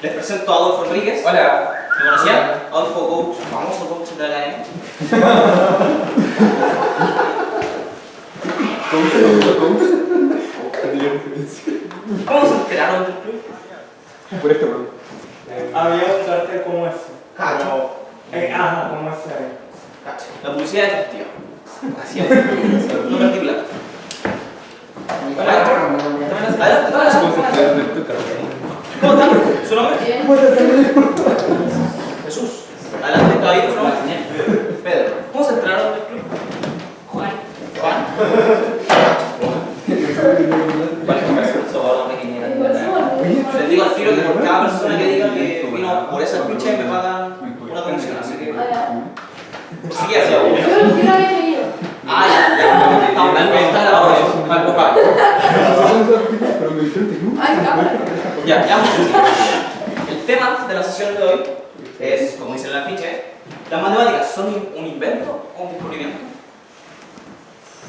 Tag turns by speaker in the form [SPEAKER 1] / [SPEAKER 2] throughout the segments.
[SPEAKER 1] Les presento a Adolfo Enríquez.
[SPEAKER 2] Hola.
[SPEAKER 1] ¿Me conocían? Adolfo, coach, famoso coach de la academia. ¿Cómo se enteraron del club?
[SPEAKER 3] Por este problema.
[SPEAKER 2] Había un cartel como ese.
[SPEAKER 1] Cacho.
[SPEAKER 2] Como ese.
[SPEAKER 1] Cacho. La publicidad efectiva. Así es. No perdí plata. Adelante, ¿cómo están? ¿Su nombre? Jesús. Adelante, caballero, su nombre. Pedro. ¿Cómo se enteraron del club?
[SPEAKER 4] Juan.
[SPEAKER 1] Juan. Les digo al tiro que por cada persona que diga que vino por esa ficha me pagan una comisión, así que... Sí que hacía uno.
[SPEAKER 4] Yo no había leído.
[SPEAKER 1] Ah, ya. Estamos está grabado eso. Algo para.
[SPEAKER 3] Pero me dijeron que no.
[SPEAKER 4] Ay, cámara.
[SPEAKER 1] Ya. El tema de la sesión de hoy es, como dice en la ficha, ¿las matemáticas son un invento o un descubrimiento?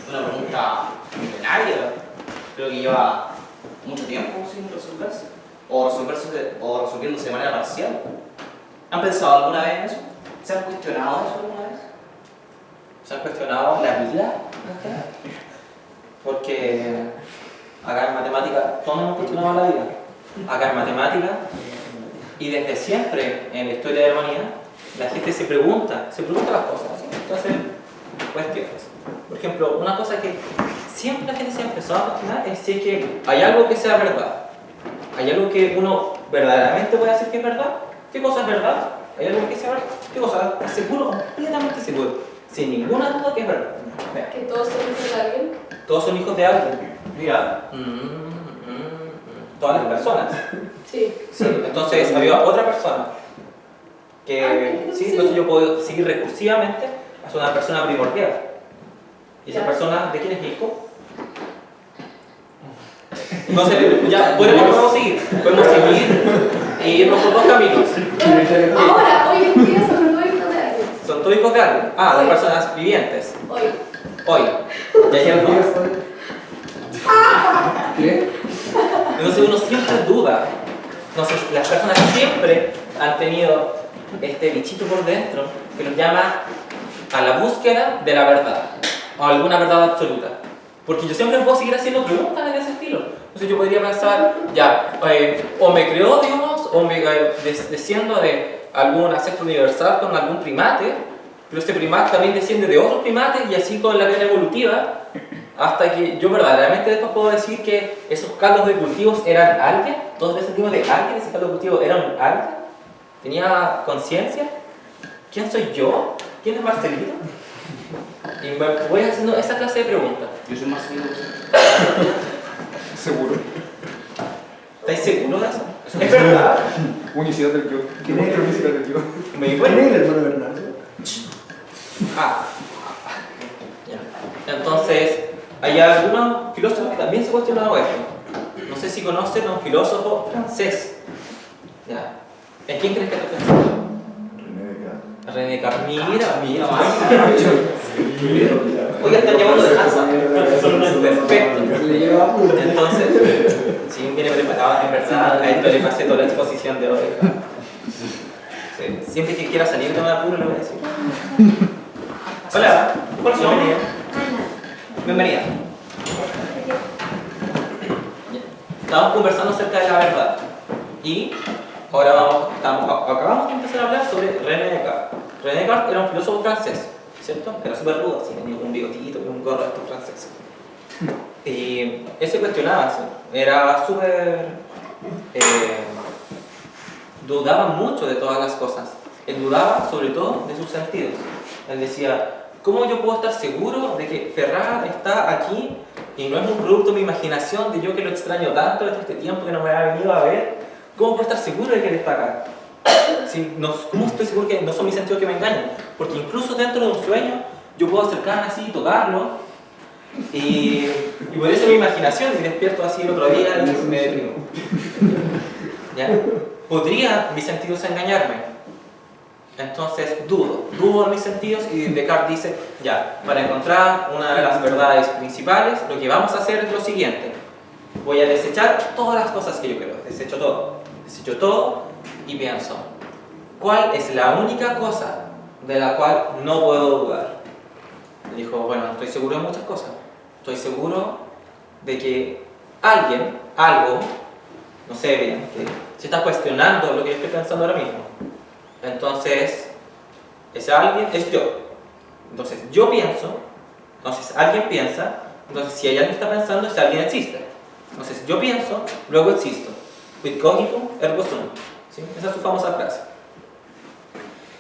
[SPEAKER 1] Una pregunta milenaria, creo que lleva mucho tiempo sin resolverse, o resolviéndose de manera parcial. ¿Han pensado alguna vez en eso? ¿Se han cuestionado eso alguna vez?
[SPEAKER 2] ¿Se han cuestionado la vida? Porque acá en matemática, todos hemos cuestionado la vida. Acá en matemática, y desde siempre en la historia de la humanidad, la gente se pregunta las cosas, ¿sí? Entonces, cuestiones. Por ejemplo, una cosa que siempre la gente se ha empezado a cuestionar es si es que hay algo que sea verdad. ¿Hay algo que uno verdaderamente puede decir que es verdad? ¿Qué cosa es verdad? ¿Hay algo que sea verdad? ¿Qué cosa? Seguro, completamente seguro. Sin ninguna duda que es verdad. Vean.
[SPEAKER 4] Que todos son hijos de alguien.
[SPEAKER 2] Todos son hijos de alguien.
[SPEAKER 1] Mira.
[SPEAKER 2] Todas las personas.
[SPEAKER 4] Sí.
[SPEAKER 2] Sí, entonces había otra persona que, sí, entonces yo puedo seguir recursivamente a una persona primordial. ¿Y esa persona de quién es hijo? Entonces ya podemos seguir e irnos por dos caminos.
[SPEAKER 4] Ahora, hoy en día son todos hijos de alguien.
[SPEAKER 2] Son todos hijos de alguien. De personas vivientes.
[SPEAKER 4] Hoy.
[SPEAKER 2] Ya llegó.
[SPEAKER 3] ¿Qué?
[SPEAKER 2] Entonces uno siempre duda. Entonces las personas siempre han tenido este bichito por dentro que los llama a la búsqueda de la verdad, o alguna verdad absoluta. Porque yo siempre puedo seguir haciendo preguntas de ese estilo. Entonces yo podría pensar, o me creó Dios, o me desciendo de algún ancestro universal con algún primate, pero este primate también desciende de otros primates y así con la cadena evolutiva, hasta que yo verdaderamente después puedo decir que esos caldos de cultivos eran alguien, todos descendimos de alguien, ese caldo de cultivo era un alguien, tenía conciencia. ¿Quién soy yo? ¿Quién es Marcelito? Y me voy haciendo esa clase de preguntas.
[SPEAKER 1] Yo soy más seguro que usted.
[SPEAKER 3] Seguro.
[SPEAKER 2] ¿Estáis seguros de eso? ¿Es verdad?
[SPEAKER 3] Unicidad del yo. ¿Qué muestra unicidad del yo?
[SPEAKER 2] Me di
[SPEAKER 5] ¿Quién
[SPEAKER 2] cuenta.
[SPEAKER 5] es el hermano Bernardo?
[SPEAKER 2] Ya. Entonces, hay algunos filósofos que también se cuestionado esto. No sé si conocen a un filósofo francés. Ya. ¿En quién crees que está pensando? René Descartes. Mira.
[SPEAKER 1] Oiga, están llamando de casa.
[SPEAKER 2] Perfecto. Entonces, si viene preparado, en verdad, a esto le pasé toda la exposición de hoy. Sí. Siempre que quiera salir de un apuro, le voy a decir. Hola, ¿cuál es su nombre? Bienvenida. Estamos conversando acerca de la verdad. Y ahora acabamos de empezar a hablar sobre René Descartes. René Descartes era un filósofo francés, ¿cierto? Era súper rudo, así, tenía un bigotito y un gorro de estos franceses. Y él se cuestionaba, ¿sí? Era súper... dudaba mucho de todas las cosas. Él dudaba sobre todo de sus sentidos. Él decía, ¿cómo yo puedo estar seguro de que Ferrat está aquí y no es un producto de mi imaginación, de yo que lo extraño tanto desde este tiempo que no me ha venido a ver? ¿Cómo puedo estar seguro de que él está acá? ¿Cómo estoy seguro que no son mis sentidos que me engañan? Porque incluso dentro de un sueño yo puedo acercarme así y tocarlo y podría ser mi imaginación y despierto así el otro día y me deprimo. ¿Ya? ¿Podría mis sentidos engañarme? Entonces dudo de mis sentidos y Descartes dice, para encontrar una de las verdades principales, lo que vamos a hacer es lo siguiente. Voy a desechar todas las cosas que yo creo, desecho todo y pienso, ¿cuál es la única cosa de la cual no puedo dudar? Me dijo, bueno, no estoy seguro de muchas cosas. Estoy seguro de que alguien, algo, no sé bien, que se está cuestionando lo que yo estoy pensando ahora mismo. Entonces, ese alguien es yo. Entonces, yo pienso, entonces alguien piensa, entonces si hay alguien que está pensando, ese alguien existe. Entonces, yo pienso, luego existo. Quid cogito, ergo sum. ¿Sí? Esa es su famosa frase.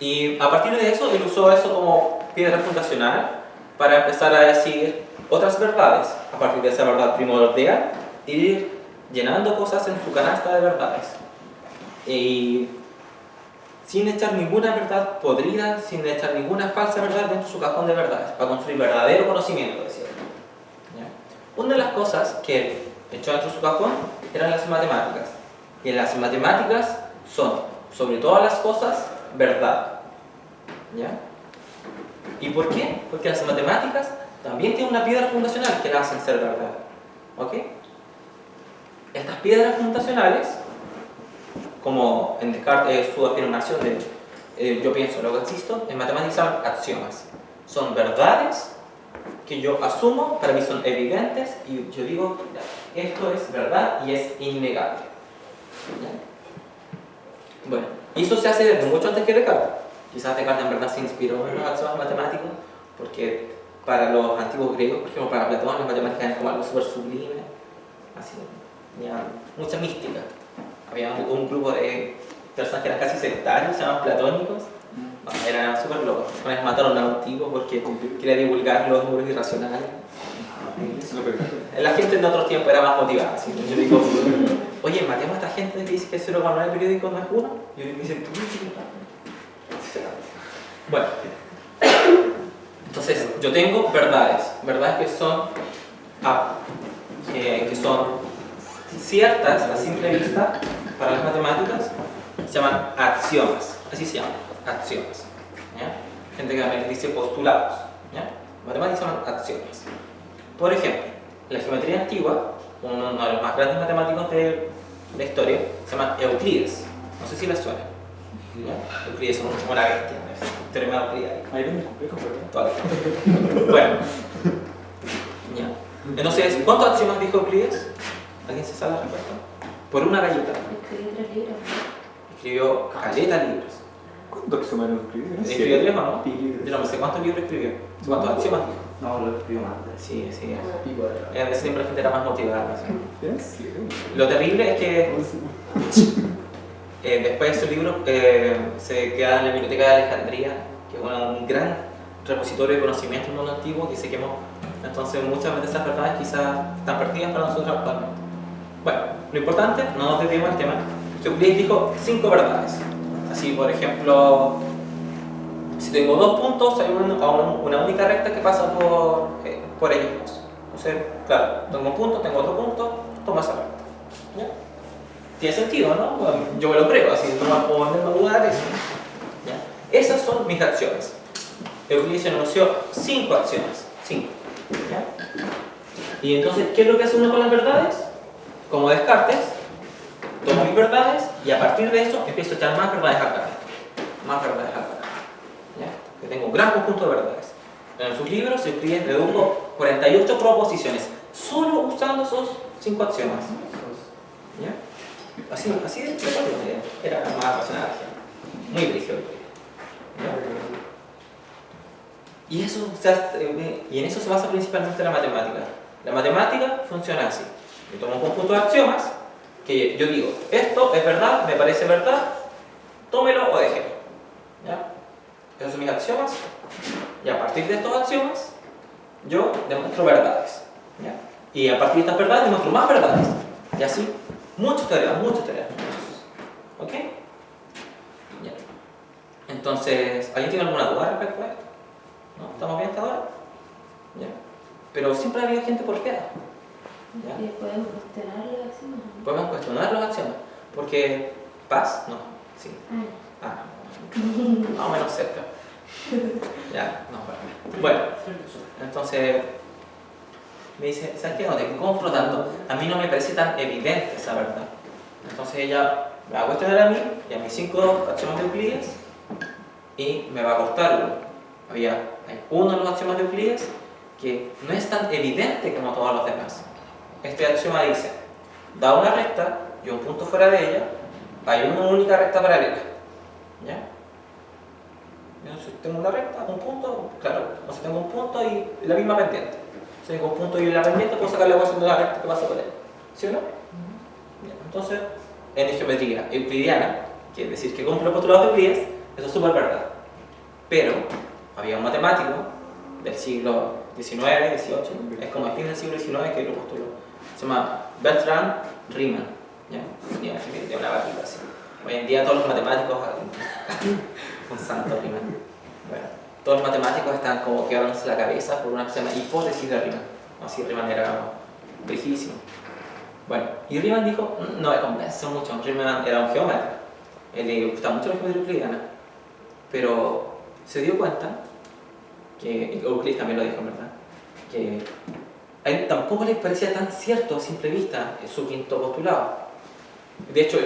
[SPEAKER 2] Y a partir de eso, él usó eso como piedra fundacional para empezar a decir otras verdades, a partir de esa verdad primordial, e ir llenando cosas en su canasta de verdades. Y sin echar ninguna verdad podrida, sin echar ninguna falsa verdad dentro de su cajón de verdades, para construir verdadero conocimiento, decía. ¿Ya? Una de las cosas que él echó dentro de su cajón eran las matemáticas. Y las matemáticas son, sobre todas las cosas, verdad. ¿Ya? ¿Y por qué? Porque las matemáticas también tienen una piedra fundacional que la hacen ser verdad. ¿Ok? Estas piedras fundacionales, como en Descartes su afirmación de yo pienso, luego existo, en matemáticas son axiomas. Son verdades que yo asumo, para mí son evidentes, y yo digo, ya, esto es verdad y es innegable. ¿Ya? Bueno, y eso se hace desde mucho antes que Descartes. Quizás Descartes en verdad se inspiró en los axiomas matemáticos, porque para los antiguos griegos, por ejemplo para Platón, las matemáticas eran como algo súper sublime, así, tenía mucha mística. Había un grupo de personas que eran casi sectarios, se llamaban platónicos, eran súper locos. Personas mataron a un tipo porque quería divulgar los números irracionales. La gente en otros tiempos era más motivada. Así. Yo digo, oye, matemos a esta gente que dice que el 0,9 periódico no es 1. Y yo digo, bueno, entonces yo tengo verdades que son ciertas a simple vista para las matemáticas, se llaman axiomas, así se llaman, axiomas. ¿Ya? Gente que también dice postulados. ¿Ya? Matemáticas se llaman axiomas. Por ejemplo, la geometría antigua, uno de los más grandes matemáticos de la historia, se llama Euclides. No sé si les suena. ¿Ya? Euclides es una bestia, es teorema de Euclides.
[SPEAKER 3] Ahí ven complejo, ¿verdad?
[SPEAKER 2] Bueno, ya. Entonces, ¿cuántos axiomas dijo Euclides? ¿Alguien se sabe la respuesta? Por una galleta.
[SPEAKER 4] Escribí 3 libros.
[SPEAKER 2] Escribió caleta libros.
[SPEAKER 3] ¿Cuántos axiomas escribió?
[SPEAKER 2] ¿Escribió 3 o no? Yo no sé cuántos libros escribió. ¿Cuántos axiomas dijo?
[SPEAKER 1] No, lo escribió más.
[SPEAKER 2] Sí. Siempre la gente era más motivada. ¿Sí?
[SPEAKER 3] ¿Sí?
[SPEAKER 2] Lo terrible es que después de ese libro se queda en la Biblioteca de Alejandría, que es un gran repositorio de conocimiento en el mundo antiguo que se quemó. Entonces muchas de esas verdades quizás están perdidas para nosotros actualmente. Bueno, lo importante, no nos desviemos del tema. Euclides dijo 5 verdades. Así, por ejemplo, si tengo 2 puntos, hay una única recta que pasa por ellos dos. Entonces, claro, tengo un punto, tengo otro punto, toma esa recta. ¿Ya? Tiene sentido, ¿no? Bueno, yo me lo creo, así no me puedo poner a dudar eso. ¿Ya? Esas son mis acciones. Euclides enunció 5 acciones. 5. ¿Ya? Y entonces, ¿qué es lo que hace uno con las verdades? Como Descartes, tomo mis verdades y a partir de eso empiezo a echar más verdades al carro. Más verdades al carro. ¿Ya? Que tengo un gran conjunto de verdades. En sus libros Euclides redujo 48 proposiciones, solo usando esos 5 axiomas. ¿Ya? Así de era más apasionada. Muy brígido. Y en eso se basa principalmente la matemática. La matemática funciona así. Yo tomo un conjunto de axiomas que yo digo, esto es verdad, me parece verdad, tómelo o déjelo. ¿Ya? Esos son mis axiomas. Y a partir de estos axiomas, yo demuestro verdades. ¿Ya? Y a partir de estas verdades, demuestro más verdades. Y así, muchos teoremas. ¿Ok? ¿Ya? Entonces, ¿alguien tiene alguna duda respecto a esto? ¿No? ¿Estamos bien hasta ahora? ¿Ya? Pero siempre ha habido gente porfiada. ¿Ya?
[SPEAKER 4] ¿Y podemos cuestionar los axiomas?
[SPEAKER 2] Podemos cuestionar los axiomas. Porque, ¿paz? No. Sí. Más o menos cerca. Ya, no, bueno. Entonces, me dice, ¿sabes qué? No te compro tanto. A mí no me parece tan evidente esa verdad. Entonces ella me va a cuestionar a mí y a mis 5 axiomas de Euclides y me va a cortar uno. Hay uno de los axiomas de Euclides que no es tan evidente como todos los demás. Este axioma dice, da una recta y un punto fuera de ella, hay una única recta paralela. ¿Ya? Si tengo una recta, un punto, claro, o si tengo un punto y la misma pendiente. Si tengo un punto y la pendiente, puedo sacar la ecuación de la recta que pasa por ella. ¿Sí o no? Bien, entonces, en geometría euclidiana, quiere decir que cumple los postulados de Euclides, eso es súper verdad. Pero había un matemático del siglo XIX, XVIII, es como el fin del siglo XIX que lo postuló. Se llama Bertrand Riemann. ¿Ya? Tiene una barriga así. Hoy en día todos los matemáticos, un santo Riemann. Bueno, todos los matemáticos están como quebrándose la cabeza por una que se llama hipótesis de Riemann. Así Riemann era riquísimo. Bueno, y Riemann dijo, no me convence mucho, Riemann era un geómetra, él le gustaba mucho la geometría euclidiana, pero se dio cuenta, que Euclides también lo dijo, ¿verdad? Que a él tampoco le parecía tan cierto a simple vista su quinto postulado. De hecho,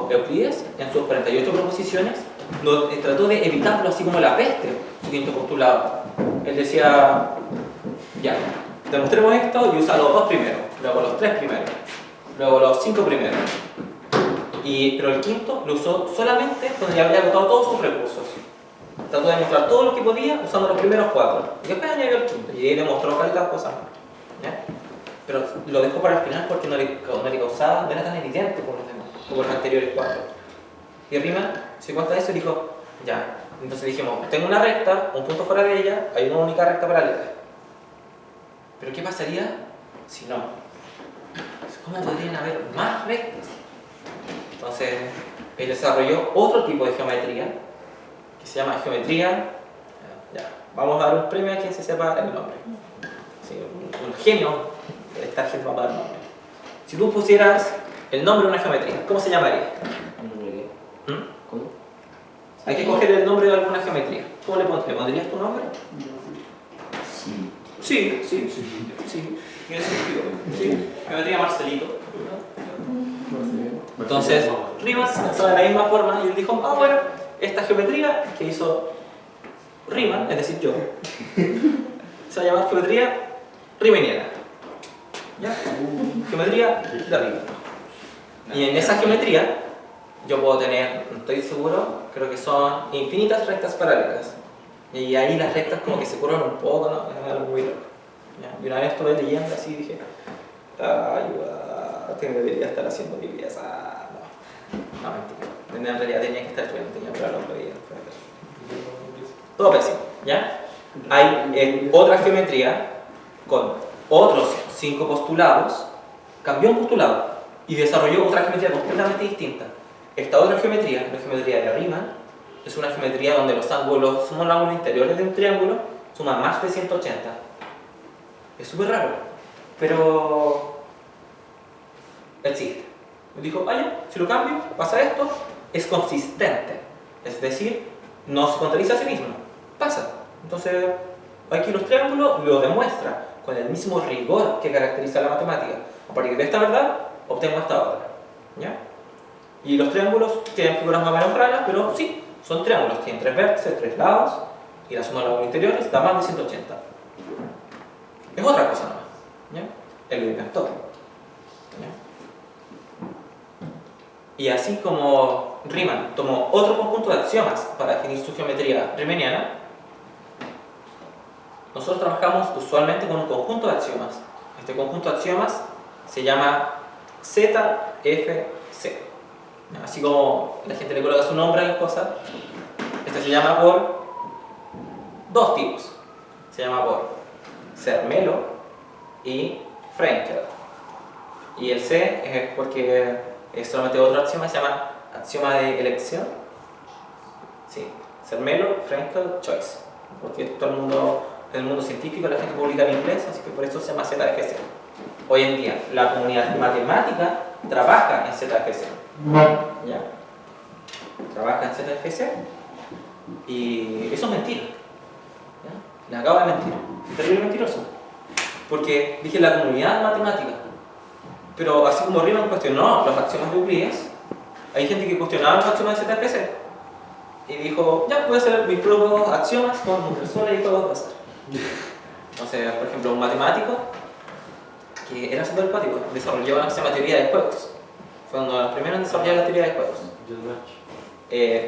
[SPEAKER 2] Euclides, en sus 48 proposiciones, trató de evitarlo así como la peste, su quinto postulado. Él decía, ya, demostremos esto y usa los 2 primeros, luego los 3 primeros, luego los 5 primeros. Pero el quinto lo usó solamente cuando ya había agotado todos sus recursos. Trató de demostrar todo lo que podía usando los primeros 4. Y después añadió el quinto, y ahí demostró varias cosas. ¿Ya? Pero lo dejó para el final porque no le causaba, no era tan evidente por los demás, como los anteriores 4. Y Riemann se dio cuenta de eso y dijo, ya. Entonces dijimos, tengo una recta, un punto fuera de ella, hay una única recta paralela. Pero ¿qué pasaría si no? ¿Cómo podrían haber más rectas? Entonces, él desarrolló otro tipo de geometría que se llama geometría. Ya, vamos a dar un premio a quien se sepa el nombre. Sí, un genio de esta gente va a dar el nombre. Si tú pusieras el nombre de una geometría, ¿cómo se llamaría?
[SPEAKER 3] ¿Cómo?
[SPEAKER 2] Hay que coger el nombre de alguna geometría. ¿Cómo le pondrías tu nombre?
[SPEAKER 3] Sí.
[SPEAKER 2] Sí.
[SPEAKER 1] Tiene sentido. Sí. Geometría Marcelito.
[SPEAKER 2] Entonces, Riemann pensaba de la misma forma y él dijo, bueno, esta geometría que hizo Riemann, es decir, yo, se va a llamar geometría riemanniana. ¿Ya? Geometría de Riemann. Y en esa geometría yo puedo tener, no estoy seguro, creo que son infinitas rectas paralelas. Y ahí las rectas como que se curvan un poco, ¿no? Es algo muy loco. ¿Ya? Y una vez estuve leyendo así y dije, ayuda, que debería estar haciendo mi pieza. No, mentira. En realidad tenía que estar estudiando, tenía que hablar otro día. Todo pésimo, ¿ya? Hay otra geometría con otros 5 postulados, cambió un postulado y desarrolló otra geometría completamente distinta. Esta otra geometría, la geometría de Riemann, es una geometría donde los ángulos interiores de un triángulo suman más de 180. Es súper raro, pero existe. Me dijo, vaya, si lo cambio, pasa esto, es consistente. Es decir, no se contradice a sí mismo. Pasa. Entonces, aquí los triángulos lo demuestra con el mismo rigor que caracteriza la matemática. A partir de esta verdad, obtengo esta otra. ¿Ya? Y los triángulos tienen figuras más o menos raras, pero sí, son triángulos. Tienen 3 vértices, 3 lados, y la suma de los interiores da más de 180. Es otra cosa nomás. ¿Ya? Él lo inventó. ¿Ya? Y así como Riemann tomó otro conjunto de axiomas para definir su geometría riemanniana, nosotros trabajamos usualmente con un conjunto de axiomas. Este conjunto de axiomas se llama ZFC. Así como la gente le coloca su nombre a las cosas, este se llama por 2 tipos. Se llama por Zermelo y Frenkel. Y el C es porque es solamente otro axioma, se llama axioma de elección. Sí, Zermelo, Frenkel, Choice. Porque todo el mundo, en el mundo científico, la gente publica en inglés, así que por eso se llama ZFC. Hoy en día, la comunidad matemática trabaja en ZFC. ¿Ya? Trabaja en ZFC y eso es mentira. ¿Ya? Les acabo de mentir. Es terrible mentiroso. Porque dije la comunidad matemática. Pero así como Riemann cuestionó los axiomas de Euclides, hay gente que cuestionaba los axiomas de ZPC y dijo, ya, voy a hacer mis propios axiomas con números sola y juegos de azar. Entonces, por ejemplo, un matemático que era súper cuático, desarrolló una que se llama teoría de juegos. Fue uno de los primeros en desarrollar la teoría de juegos.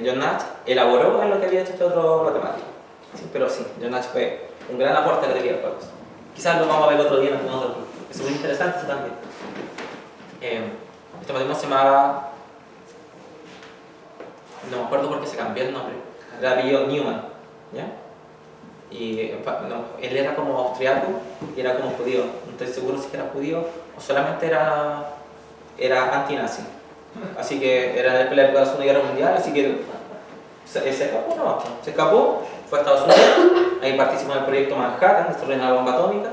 [SPEAKER 2] John Nash elaboró en lo que había hecho este otro matemático. Sí, pero sí, John Nash fue un gran aporte a la teoría de juegos. Quizás lo vamos a ver otro día en algún otro grupo. Es muy interesante eso también. Este matemático se llamaba... No me acuerdo por qué se cambió el nombre. Era apellido Newman, ¿ya? Y no, él era como austriaco y era como judío. No estoy seguro si era judío o solamente era antinazi. Así que era en la época de la Segunda Guerra Mundial, así que se escapó, no, se escapó, fue a Estados Unidos, ahí participó en el proyecto Manhattan, desarrollando la bomba atómica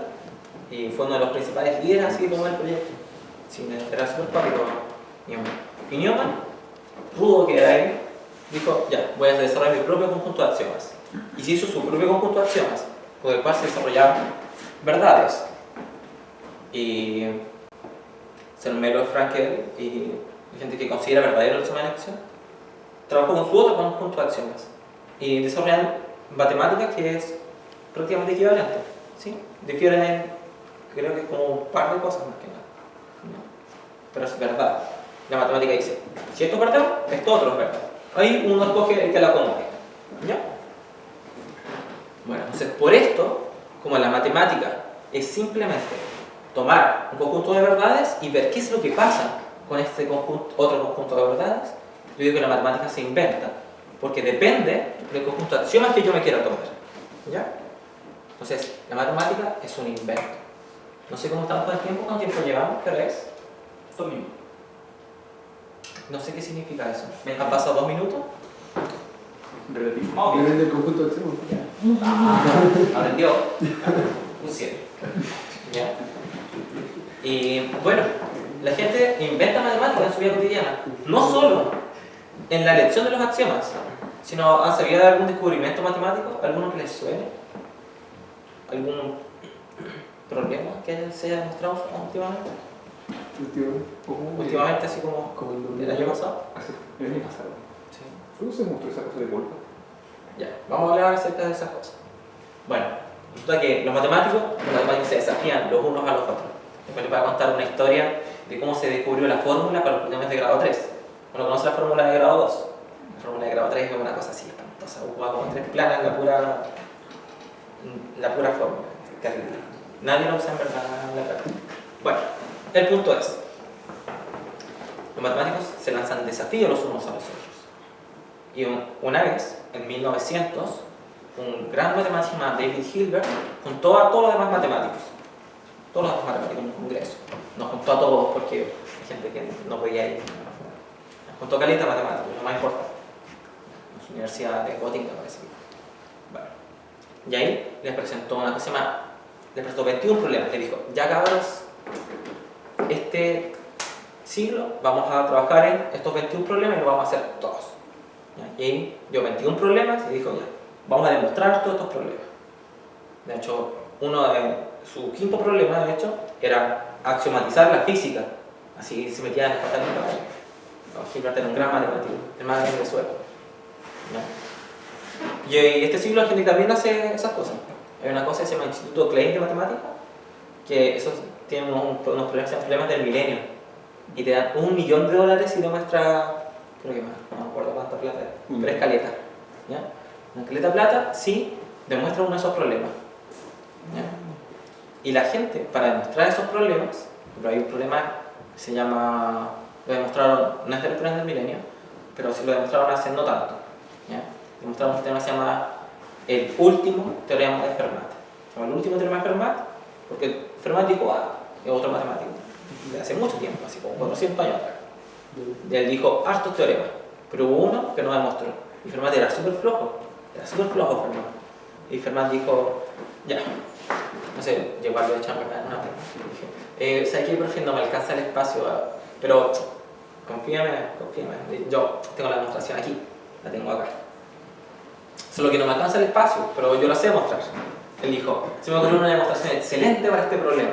[SPEAKER 2] y fue uno de los principales líderes así como el proyecto. Sí, era súper pálido Newman. Y Newman, rudo que era él, dijo, ya, voy a desarrollar mi propio conjunto de axiomas. Y se hizo su propio conjunto de axiomas, con el cual se desarrollaban verdades. Y Zermelo, Frankel y gente que considera verdadero el axioma de elección, trabajó con su otro conjunto de axiomas y desarrollan matemáticas que es prácticamente equivalente. ¿Sí? Difieren en, creo que como un par de cosas más que nada. ¿No? Pero es verdad. La matemática dice, si esto es verdad, esto otro es verdad. Ahí uno escoge el que la acomode. ¿Ya? Bueno, entonces por esto, como la matemática es simplemente tomar un conjunto de verdades y ver qué es lo que pasa con este conjunto, otro conjunto de verdades, yo digo que la matemática se inventa, porque depende del conjunto de axiomas que yo me quiera tomar. ¿Ya? Entonces, la matemática es un invento. No sé cómo estamos con el tiempo, cuánto tiempo llevamos, pero es
[SPEAKER 3] 2 minutos.
[SPEAKER 2] no sé qué significa eso. ¿Me han pasado 2 minutos?
[SPEAKER 3] Relativo.
[SPEAKER 5] Depende del conjunto de axiomas.
[SPEAKER 2] Aprendió un 7. ¿Ya? Y bueno, la gente inventa matemáticas en su vida cotidiana, no solo en la elección de los axiomas, sino ¿han sabido de algún descubrimiento matemático? ¿Alguno que les suene? ¿Algún problema que se haya demostrado últimamente? Últimamente, así como el año pasado.
[SPEAKER 3] El año pasado.
[SPEAKER 2] Sí.
[SPEAKER 3] ¿Cómo se mostró esa cosa de vuelta?
[SPEAKER 2] Ya, vamos a hablar acerca de esas cosas. Bueno, resulta que los matemáticos se desafían los unos a los otros. Después les voy a contar una historia de cómo se descubrió la fórmula para los polinomios de grado 3. Uno conoce la fórmula de grado 2. La fórmula de grado 3 es una cosa así espantosa, ocupa como 3 planas la pura fórmula. Terrible. Nadie lo usa en verdad en la práctica. Bueno, el punto es, los matemáticos se lanzan desafíos los unos a los otros. Y una vez, en 1900, un gran matemático llamado David Hilbert juntó a todos los demás matemáticos. Todos los demás matemáticos en un congreso. No juntó a todos porque hay gente que no podía ir. Juntó caleta de matemáticos, lo más importante. En la Universidad de Göttingen, parece que. Bueno. Y ahí les presentó una cosa más. Les presentó 21 problemas. Les dijo, ya cabros, este siglo vamos a trabajar en estos 21 problemas y lo vamos a hacer todos. ¿Ya? Y ahí dio 21 problemas y dijo, ya, vamos a demostrar todos estos problemas. De hecho, su quinto problema, de hecho, era axiomatizar la física. Así se metía en el patal del caballo. Hilbert era un gran matemático, el más grande de su época. ¿No? Y este siglo la gente también hace esas cosas. Hay una cosa que se llama Instituto Klein de Matemática, que esos tienen unos problemas del milenio. Y te dan $1 millón si demuestra, creo que más, no me acuerdo cuánta plata es, pero es caleta. ¿Ya? Una caleta plata sí demuestra uno de esos problemas. ¿Ya? Y la gente, para demostrar esos problemas, pero hay un problema que se llama, lo demostraron, no es del problema del milenio, pero sí lo demostraron hace no tanto. ¿Ya? Demostraron un tema que se llama el último teorema de Fermat. Se llama el último teorema de Fermat porque Fermat dijo, es otro matemático, de hace mucho tiempo, así como 400 años atrás. Y él dijo hartos teoremas, pero hubo uno que no demostró. Y Fermat era súper flojo Fermat. Y Fermat dijo, ya, no sé, llegó algo de Chamberlain, dije, ¿sabes qué, profe? No me alcanza el espacio, pero confíame, yo tengo la demostración aquí, la tengo acá. Solo que no me alcanza el espacio, pero yo la sé demostrar. Él dijo, se me ocurrió una demostración excelente para este problema.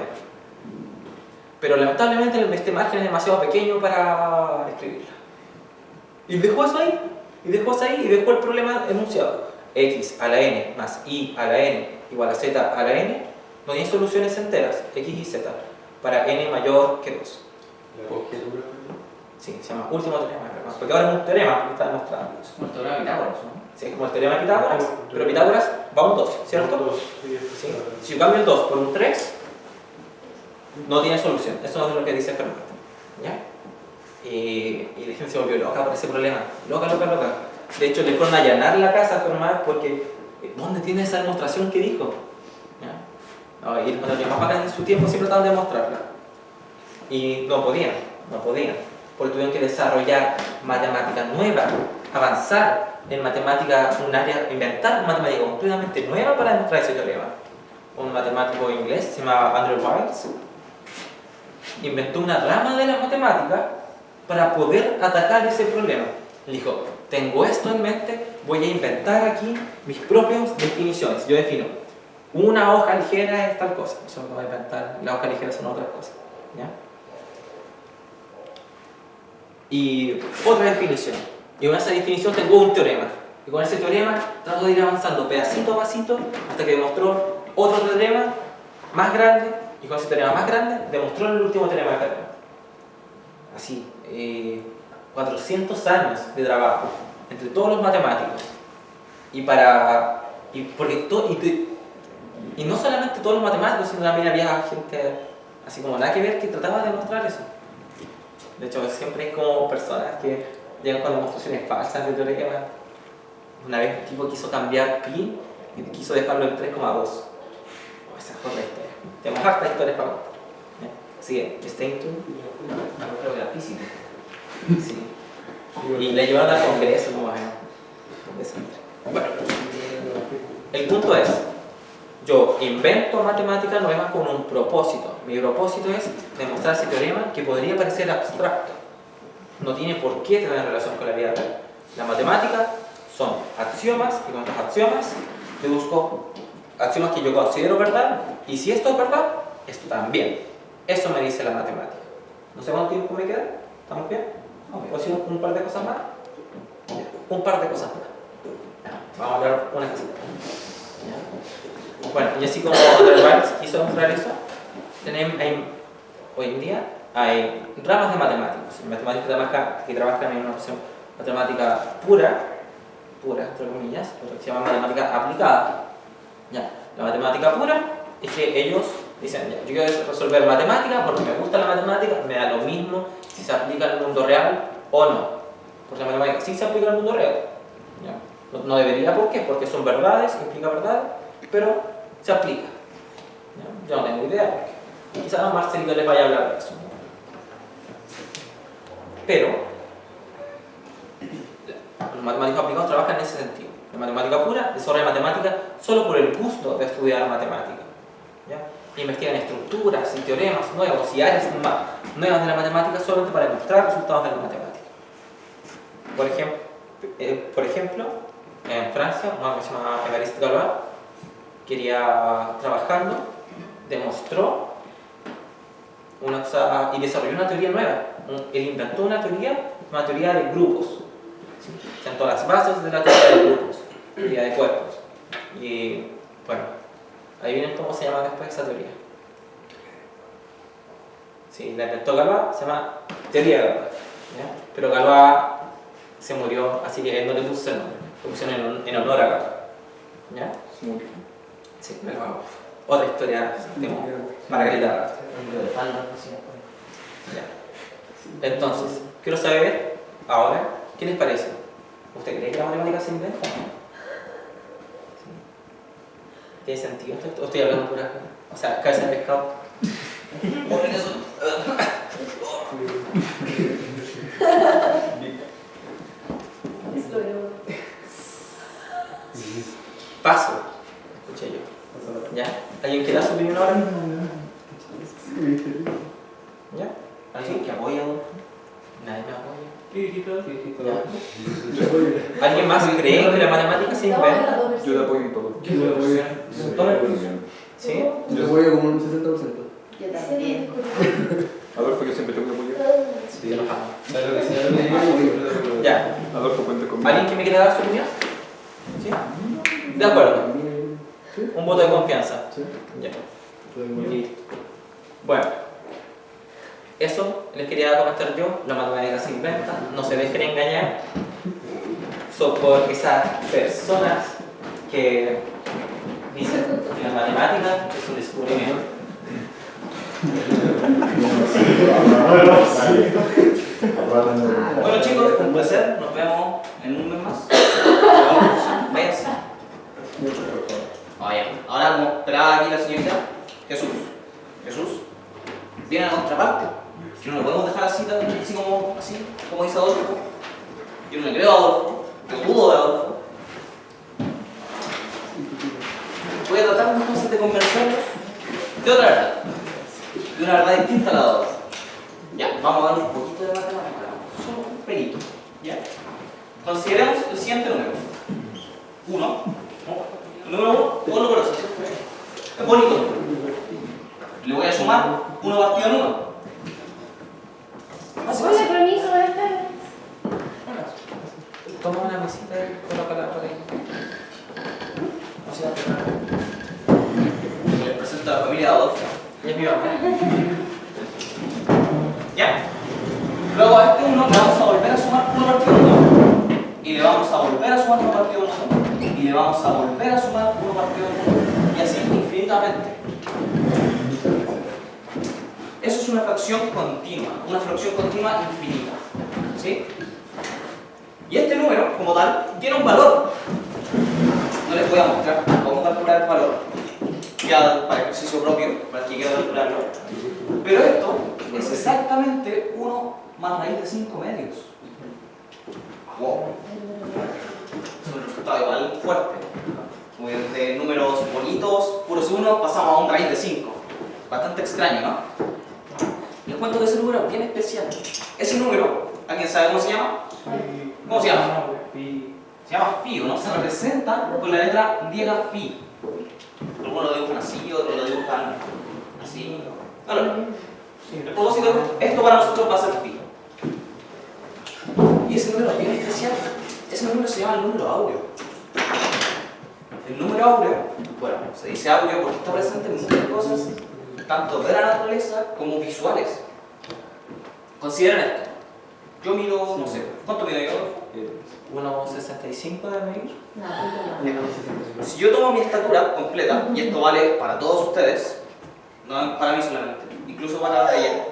[SPEAKER 2] Pero lamentablemente este margen es demasiado pequeño para escribirla. Y dejó eso ahí. Y dejó el problema enunciado. X a la n más y a la n igual a z a la n no tiene soluciones enteras, x y z, para n mayor que 2.
[SPEAKER 3] ¿Por qué dura?
[SPEAKER 2] Sí, se llama último teorema, porque ahora es un teorema que está demostrado.
[SPEAKER 1] Como el teorema de Pitágoras, ¿no?
[SPEAKER 2] Sí, es como el teorema de Pitágoras, pero Pitágoras va a un 2, ¿cierto? Sí. Si yo cambio el 2 por un 3, no tiene solución. Eso no es lo que dice Fermat. ¿Ya? Y la gente se volvió loca por ese problema. Loca. De hecho, le fueron a allanar la casa a Fermat porque ¿dónde tiene esa demostración que dijo? ¿Ya? No, y cuando los papás en su tiempo siempre trataban de demostrarla. Y no podían. Porque tuvieron que desarrollar matemática nueva, avanzar en matemática, inventar matemática completamente nueva para demostrar ese teorema. Un matemático inglés, se llamaba Andrew Wiles, inventó una rama de la matemática para poder atacar ese problema. Le dijo, tengo esto en mente, voy a inventar aquí mis propias definiciones. Yo defino, una hoja ligera es tal cosa. Eso lo voy a inventar, las hojas ligeras son otras cosas. ¿Ya? Y otra definición. Y con esa definición tengo un teorema. Y con ese teorema trato de ir avanzando pedacito a pasito hasta que demostró otro teorema más grande. Y con ese teorema más grande demostró el último teorema de Fermat. Así, 400 años de trabajo entre todos los matemáticos. Y no solamente todos los matemáticos, sino también había gente así como nada que ver que trataba de demostrar eso. De hecho, siempre hay como personas que llegan con demostraciones falsas de teoremas. Una vez un tipo quiso cambiar pi y quiso dejarlo en 3,2. Esa es otra historia. Tenemos hartas historias para contar. Sigue, Steintum.
[SPEAKER 1] No creo que era física.
[SPEAKER 2] Sí. Y le llevaron al Congreso, ¿no? Bueno, el punto es, yo invento matemática nueva con un propósito. Mi propósito es demostrar ese teorema que podría parecer abstracto. No tiene por qué tener relación con la vida real. La matemática son axiomas y con estos axiomas deduzco axiomas que yo considero verdad y si esto es verdad, esto también. Eso me dice la matemática. No sé cuánto tiempo me queda. ¿Estamos bien? ¿O si un par de cosas más? Un par de cosas más. Vamos a hablar una cosita. Bueno, y así como Wiles quiso demostrar eso, hoy en día hay ramas de matemáticos. Matemáticos que trabajan en una noción matemática pura, entre comillas, pero que se llama matemática aplicada. Ya. La matemática pura es que ellos dicen, ya, yo quiero resolver matemática porque me gusta la matemática, me da lo mismo si se aplica al mundo real o no. Porque la matemática sí se aplica al mundo real. ¿Ya? No debería, ¿por qué? Porque son verdades, implica verdad, pero se aplica. ¿Ya? Yo no tengo idea por qué. Quizás a Marcelito les vaya a hablar de eso. Pero los matemáticos aplicados trabajan en ese sentido. La matemática pura desarrolla matemática solo por el gusto de estudiar matemática. ¿Ya? Investigan estructuras y teoremas nuevos y áreas nuevas de la matemática solamente para demostrar resultados de la matemática. Por ejemplo, en Francia, una que se llama Évariste Galois, trabajando, demostró una cosa y desarrolló una teoría nueva. Él inventó una teoría de grupos. ¿Sí? Sentó las bases de la teoría de grupos, teoría de cuerpos. Y bueno, ahí vienen cómo se llama después esa teoría. Sí, la inventó Galois, se llama teoría de Galois. ¿Ya? Pero Galois se murió, así que él no le puso el nombre, le pusieron en honor a Galois. ¿Ya?
[SPEAKER 3] Se murió.
[SPEAKER 2] Sí, pero otra historia para gritar. Entonces, quiero saber ahora, ¿qué les parece? ¿Usted cree que la matemática se inventa? ¿Sí? ¿Tiene sentido esto? ¿O estoy hablando pura? O sea, cabeza de pescado. Por eso. Paso. Escuché yo. ¿Ya? ¿Alguien quiere dar su opinión ahora? ¿Ya? ¿Alguien que apoya? Nadie me apoya. ¿Ya? ¿Alguien más cree que la matemática se inventa?
[SPEAKER 3] Yo le apoyo en todo.
[SPEAKER 5] Yo le apoyo.
[SPEAKER 2] ¿Sí?
[SPEAKER 5] Yo le apoyo como un 60%.
[SPEAKER 4] Yo también.
[SPEAKER 3] A ver, porque siempre tengo que apoyar.
[SPEAKER 2] Sí, de los amos.
[SPEAKER 3] ¿Sabes lo que sea? Lo que digo?
[SPEAKER 2] Ya.
[SPEAKER 3] Adolfo, cuenta conmigo.
[SPEAKER 2] ¿Alguien que me quiera dar su opinión? ¿Sí? De acuerdo. Un voto de confianza.
[SPEAKER 3] Sí.
[SPEAKER 2] Ya. Bueno, eso les quería comentar yo. La matemática se inventa, no se dejen engañar. Son por esas personas que dicen que la matemática es un descubrimiento. Bueno chicos, fue un placer, nos vemos en un mes más. Váyanse. Vaya, ahora como esperaba aquí la señorita, Jesús, viene a la contraparte. Que no lo podemos dejar así como dice Adolfo. Yo no le creo a Adolfo, yo dudo de Adolfo. Voy a tratar entonces de convencerlos de otra verdad, de una verdad distinta a la de Adolfo. Ya, vamos a darle un poquito de matemática, solo un pelito, ¿ya? Consideremos el siguiente número. 1. El número 1, ponlo por eso. Es bonito. Le voy a sumar 1 partido en 1.
[SPEAKER 4] Oye, permiso,
[SPEAKER 2] Toma una mesita y colócala por ahí. O sea,
[SPEAKER 1] Les presento a la familia de Adolfo.
[SPEAKER 2] y es mi mamá.
[SPEAKER 1] ¿Ya? Luego a este 1 le vamos a volver a sumar 1 partido en 1. Y le vamos a volver a sumar 1 partido en 1. Y le vamos a volver a sumar 1 partido en 1. Y así infinitamente. Eso es una fracción continua infinita. ¿Sí? Y este número, como tal, tiene un valor. No les voy a mostrar cómo calcular el valor, ya para ejercicio propio, para el que quiera calcularlo. Pero esto es exactamente 1 más raíz de 5 medios. Wow. Es un resultado igual fuerte. Como de números bonitos, puros 1, pasamos a un raíz de 5. Bastante extraño, ¿no? Les cuento que ese número es bien especial. Ese número, ¿alguien sabe cómo se llama? ¿Cómo se llama? Se llama phi, ¿no? Se representa con la letra griega phi. Algunos lo dibujan así, otros lo dibujan así. Bueno, el propósito de esto para nosotros va a ser phi. Y ese número es bien especial. Ese número se llama el número áureo. El número áureo, bueno, se dice áureo porque está presente en muchas cosas, tanto de la naturaleza como visuales. Consideren esto. Yo mido, no sé, ¿cuánto mido yo?
[SPEAKER 2] 1,65 de medir.
[SPEAKER 1] Si yo tomo mi estatura completa, y esto vale para todos ustedes, no para mí solamente, incluso para ella.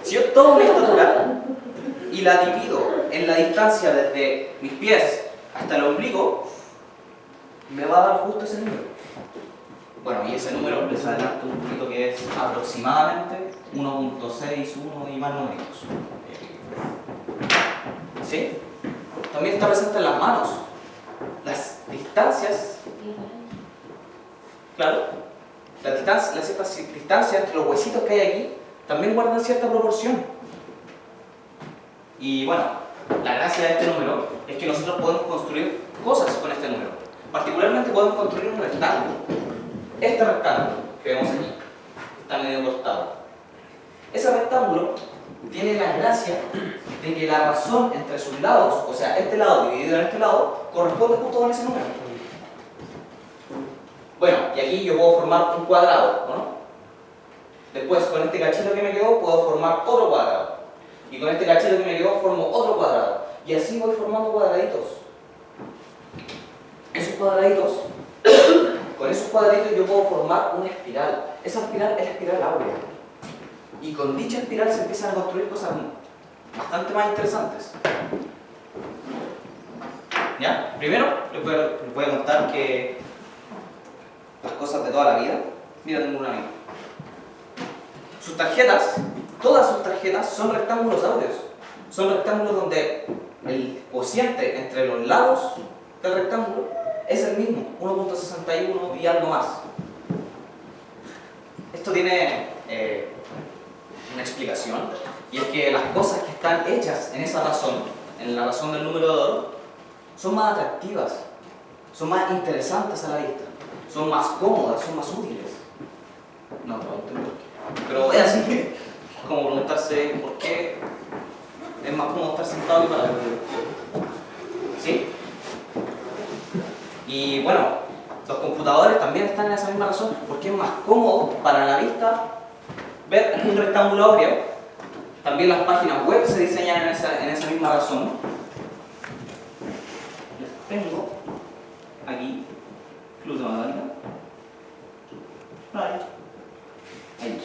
[SPEAKER 1] Si yo tomo mi estatura y la divido en la distancia desde mis pies hasta el ombligo, me va a dar justo ese número. Bueno, y ese número les adelanto un poquito que es aproximadamente 1.61 y más numeritos. ¿Sí? También está presente en las manos. Las distancias, claro, las ciertas distancias entre los huesitos que hay aquí también guardan cierta proporción. Y bueno, la gracia de este número es que nosotros podemos construir cosas con este número. Particularmente podemos construir un rectángulo. Este rectángulo que vemos aquí está medio cortado. Ese rectángulo tiene la gracia de que la razón entre sus lados, o sea, este lado dividido en este lado, corresponde justo con ese número. Bueno, y aquí yo puedo formar un cuadrado, ¿no? Después, con este cachito que me quedó, puedo formar otro cuadrado. Y con este cachito que me quedó, formo otro cuadrado. Y así voy formando cuadraditos. Con esos cuadraditos yo puedo formar una espiral. Esa espiral es la espiral áurea. Y con dicha espiral se empiezan a construir cosas bastante más interesantes. ¿Ya? Primero, les voy a contar que las cosas de toda la vida. Mira, tengo un amigo. Sus tarjetas, todas sus tarjetas son rectángulos áureos. Son rectángulos donde el cociente entre los lados del rectángulo es el mismo, 1.61 y algo más. Esto tiene una explicación, y es que las cosas que están hechas en esa razón, en la razón del número de oro, son más atractivas, son más interesantes a la vista, son más cómodas, son más útiles. No entiendo por qué, pero es así. como preguntarse por qué es más cómodo estar sentado que parado. ¿Sí? Y bueno, los computadores también están en esa misma razón, porque es más cómodo para la vista ver un rectángulo áureo. También las páginas web se diseñan en esa misma razón. Les tengo aquí, flujo matemática. Ahí.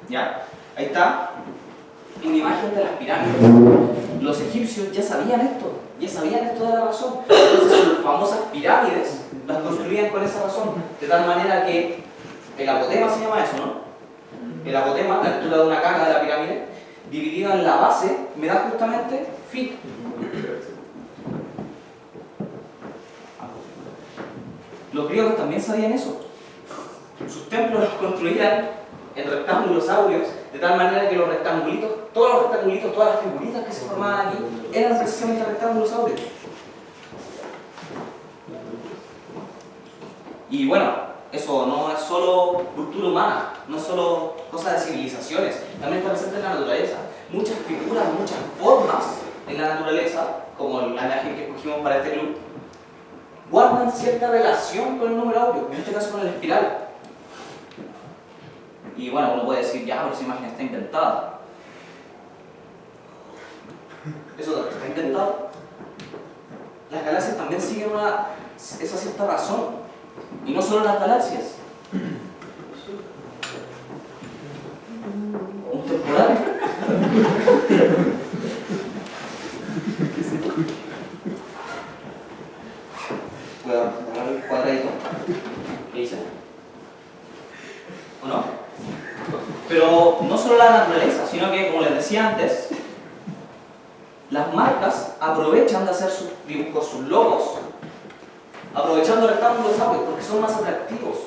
[SPEAKER 1] ¿Ya? Ahí está una imagen de las pirámides. Los egipcios ya sabían esto de la razón. Entonces sus famosas pirámides las construían con esa razón, de tal manera que el apotema se llama eso, ¿no? El apotema, la altura de una carga de la pirámide, dividido en la base, me da justamente phi. Los griegos también sabían eso. Sus templos los construían en rectángulos áureos, de tal manera que los rectangulitos, todas las figuritas que se formaban aquí, eran precisamente rectángulos áureos. Y bueno, eso no es solo cultura humana, no es solo cosa de civilizaciones, también está presente en la naturaleza. Muchas figuras, muchas formas en la naturaleza, como la imagen que escogimos para este club, guardan cierta relación con el número áureo, en este caso con el espiral. Y bueno, uno puede decir, ya, pero esa imagen está inventada. ¿Eso está inventado? Las galaxias también siguen esa cierta razón. Y no solo las galaxias. Un temporal. Voy a agarrar el cuadradito. ¿Qué dice? ¿O no? Pero no solo la naturaleza, sino que, como les decía antes, las marcas aprovechan de hacer sus dibujos, sus logos, aprovechando rectángulos áureos porque son más atractivos.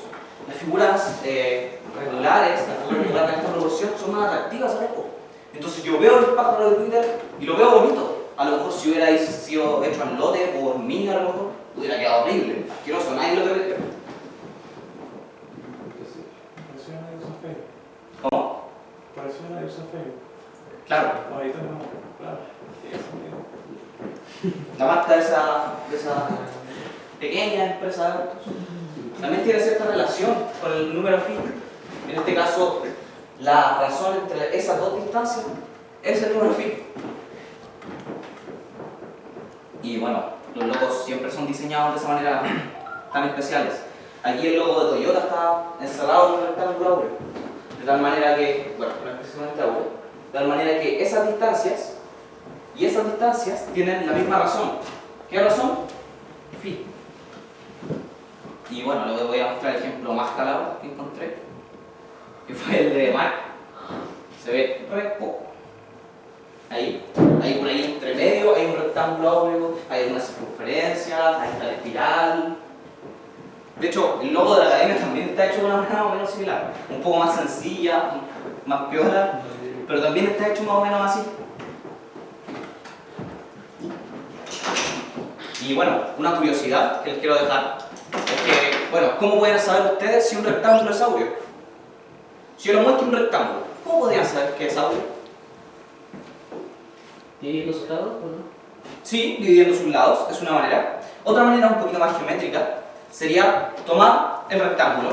[SPEAKER 1] Las figuras regulares, las figuras regulares en esta proporción son más atractivas al ojo. Entonces yo veo el pájaro de Twitter y lo veo bonito. A lo mejor si hubiera sido hecho en lote por mí, a lo mejor hubiera quedado horrible, asqueroso, nadie lo ve. ¿Cómo?
[SPEAKER 5] Pareció una diosa feo.
[SPEAKER 1] Claro.
[SPEAKER 5] Ahorita no, claro.
[SPEAKER 1] La marca de esa pequeña empresa de autos también tiene cierta relación con el número phi. En este caso, la razón entre esas dos distancias es el número phi. Y bueno, los logos siempre son diseñados de esa manera tan especiales. Aquí el logo de Toyota está encerrado en un rectángulo áureo, de tal manera que, bueno, no es precisamente áureo, de tal manera que esas distancias y esas distancias tienen la misma razón. ¿Qué razón? Phi. Y bueno, luego voy a mostrar el ejemplo más calado que encontré, que fue el de Mach. Se ve re poco. Ahí por ahí entre medio hay un rectángulo áureo, hay una circunferencia, ahí está la espiral. De hecho, el logo de la academia también está hecho de una manera más o menos similar, un poco más sencilla, más piola, pero también está hecho más o menos así. Y bueno, una curiosidad que les quiero dejar es que, bueno, ¿cómo pueden saber ustedes si un rectángulo es áureo? Si yo les muestro un rectángulo, ¿cómo podrían saber que es áureo?
[SPEAKER 2] ¿Y los lados o no?
[SPEAKER 1] Sí, dividiendo sus lados, es una manera. Otra manera un poquito más geométrica sería tomar el rectángulo,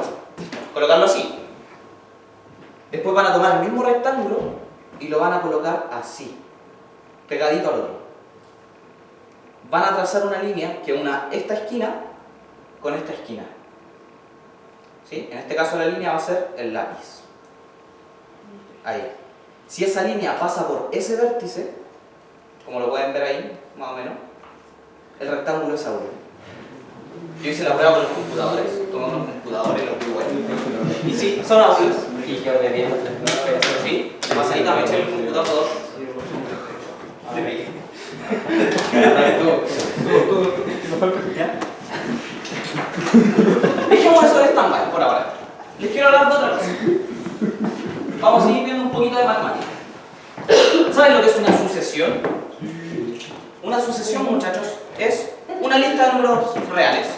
[SPEAKER 1] colocarlo así. Después van a tomar el mismo rectángulo y lo van a colocar así, pegadito al otro. Van a trazar una línea que una esta esquina con esta esquina. ¿Sí? En este caso la línea va a ser el lápiz. Ahí. Si esa línea pasa por ese vértice, como lo pueden ver ahí, más o menos, el rectángulo es áureo. Yo hice la prueba con los computadores, tomé unos computadores, los vi buenos. Y sí, son áureos.
[SPEAKER 2] Y que obedecemos las
[SPEAKER 1] Sí, pasadita me eché el computador. Dejemos eso de stand-by por ahora. Les quiero hablar de otra cosa. Vamos a seguir viendo un poquito de matemática. ¿Saben lo que es una sucesión? Una sucesión, muchachos, es una lista de números reales.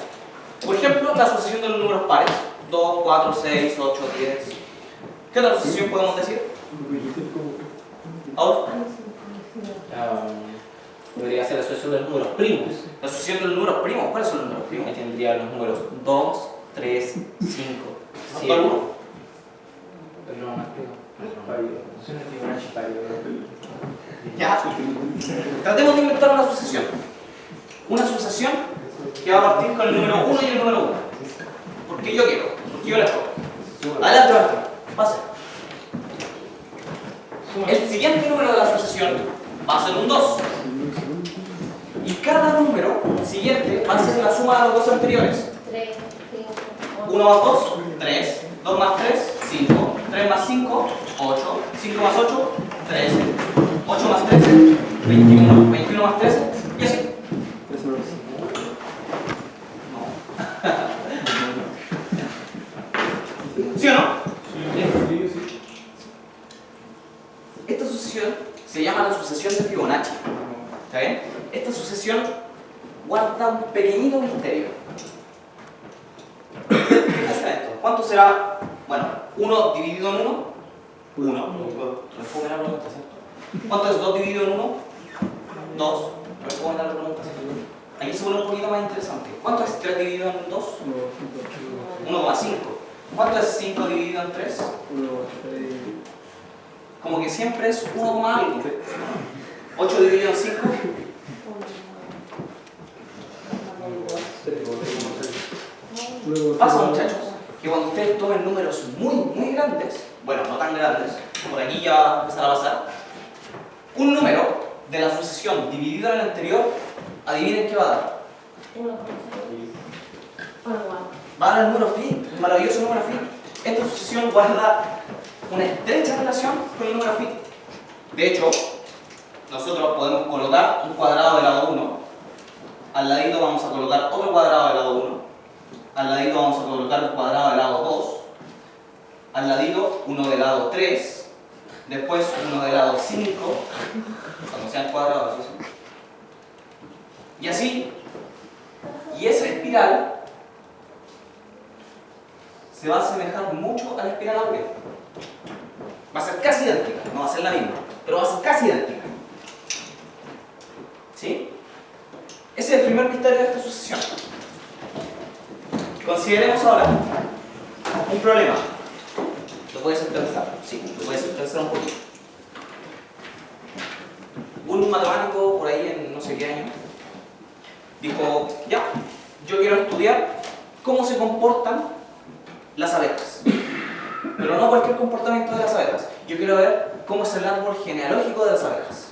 [SPEAKER 1] Por ejemplo, la sucesión de los números pares. 2, 4, 6, 8, 10. ¿Qué otra sucesión podemos decir? Ahora,
[SPEAKER 2] Podría ser la asociación de los números primos.
[SPEAKER 1] la asociación de los números primos. ¿Cuáles son los números primos?
[SPEAKER 2] Ahí tendría los números 2, 3, 5, 7.
[SPEAKER 1] ¿Alguno?
[SPEAKER 2] Pero no más primo.
[SPEAKER 1] Ya. Tratemos de inventar una sucesión. Una sucesión que va a partir con el número 1 y el número 1. Porque yo quiero, porque yo la escojo. Adelante, Martín. Pase. El siguiente número de la sucesión va a ser un 2. Y cada número siguiente va a ser la suma de los dos anteriores.
[SPEAKER 4] 3, 5,
[SPEAKER 1] 1 más 2, 3. 2 más 3, 5. 3 más 5, 8. 5 más 8, 13. 8 más 13, 21. 21 más 13, y así. ¿Sí o no? Esta sucesión se llama la sucesión de Fibonacci. ¿Está bien? Esta sucesión guarda un pequeñito misterio. ¿Qué pasa esto? ¿Cuánto será? Bueno, 1 dividido en 1. 1. Responde la pregunta, ¿cierto? ¿Cuánto es 2 dividido en 1? 2. Responde la pregunta, ¿cierto? Aquí se pone un poquito más interesante. ¿Cuánto es 3 dividido en 2? 1,5. ¿Cuánto es 5 dividido en 3? Como que siempre es 1, algo. 8 dividido en 5. Pasa, muchachos, que cuando ustedes tomen números muy grandes, bueno, no tan grandes, por aquí ya va a empezar a pasar, un número de la sucesión dividido en el anterior, adivinen qué va a dar.
[SPEAKER 4] 1,
[SPEAKER 1] Va a dar el número phi, el maravilloso número phi. Esta sucesión guarda una estrecha relación con el número phi. De hecho, nosotros podemos colocar un cuadrado de lado 1, al ladito vamos a colocar otro cuadrado de lado 1, al ladito vamos a colocar un cuadrado de lado 2, al ladito uno de lado 3, después uno de lado 5, cuando sean cuadrados, ¿sí? Y así, y esa espiral se va a asemejar mucho a la espiral áurea. Va a ser casi idéntica, no va a ser la misma, pero va a ser casi idéntica. ¿Sí? Ese es el primer misterio de esta sucesión. Consideremos ahora un problema. ¿Lo puedes enterezar? Sí, lo puedes enterezar un poquito. Un matemático por ahí en no sé qué año dijo, ya, yo quiero estudiar cómo se comportan las abejas. Pero no cualquier comportamiento de las abejas. Yo quiero ver cómo es el árbol genealógico de las abejas.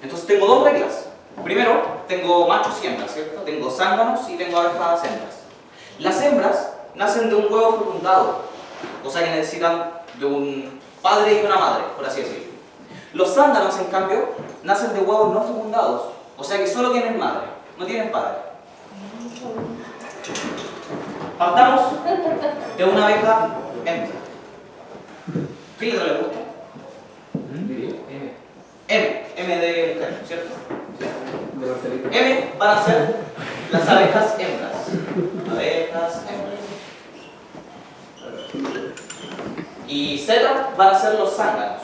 [SPEAKER 1] Entonces tengo dos reglas. Primero, tengo machos y hembras, ¿cierto? Tengo zánganos y tengo abejas hembras. Las hembras nacen de un huevo fecundado, o sea que necesitan de un padre y una madre, por así decirlo. Los zánganos, en cambio, nacen de huevos no fecundados, o sea que solo tienen madre, no tienen padre. Partamos de una abeja hembra. ¿Qué letra le gusta? M de mujer, ¿cierto? M van a ser las abejas hembras. Abejas hembras. Y Z van a ser los zánganos.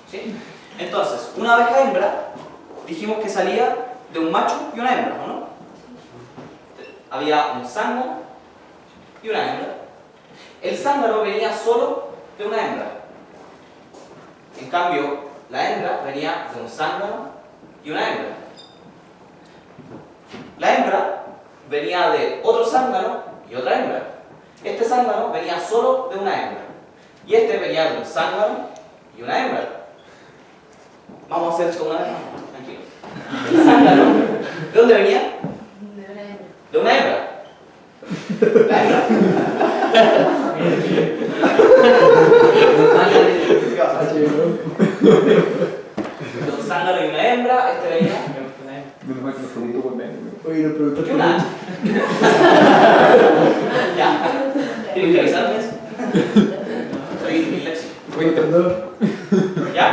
[SPEAKER 1] ¿Sí? Entonces, una abeja hembra, dijimos que salía de un macho y una hembra, ¿o no? Había un zángano y una hembra. El zángano venía solo de una hembra. En cambio, la hembra venía de un zángano y una hembra. La hembra venía de otro zángano y otra hembra. Este zángano venía solo de una hembra. Y este venía de un zángano y una hembra. Vamos a hacer esto una vez más. Tranquilo. El zángano, ¿de dónde venía? De una hembra. La hembra. De un zángano y una hembra, este venía.
[SPEAKER 3] Oye, no preguntaste.
[SPEAKER 1] ¿Qué una? Ya. ¿Tienes que avisarme eso? Soy disléxico. ¿Ya?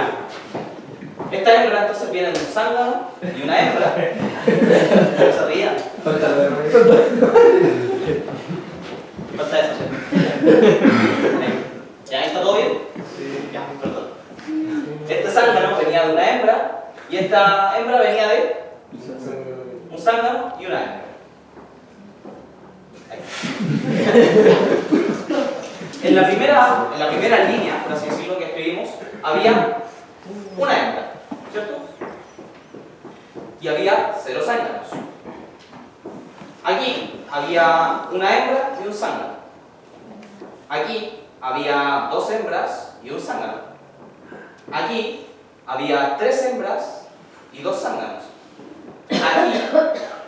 [SPEAKER 1] Esta hembra entonces viene de un zángano y una hembra. No se rían. Falta eso. de una hembra, y esta hembra venía de un zángano y una hembra. Ahí. En la primera línea, por así decirlo, que escribimos, había una hembra, ¿cierto? Y había 0 zánganos. Aquí había una hembra y un zángano. Aquí había 2 hembras y un zángano. Aquí había 3 hembras y 2 zánganos. Aquí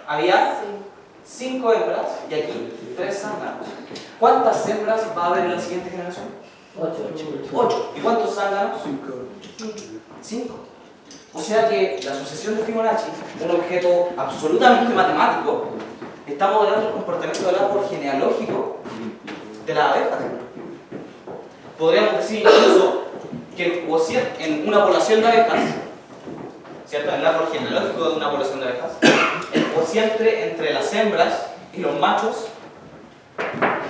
[SPEAKER 1] había 5 hembras y aquí 3 zánganos. ¿Cuántas hembras va a haber en la siguiente generación? 8. ¿Y cuántos zánganos? 5. O sea que la sucesión de Fibonacci, un objeto absolutamente matemático, está modelando el comportamiento del árbol genealógico de las abejas. Podríamos decir incluso que el cociente en una población de abejas, ¿cierto? En el árbol genealógico de una población de abejas, el cociente entre las hembras y los machos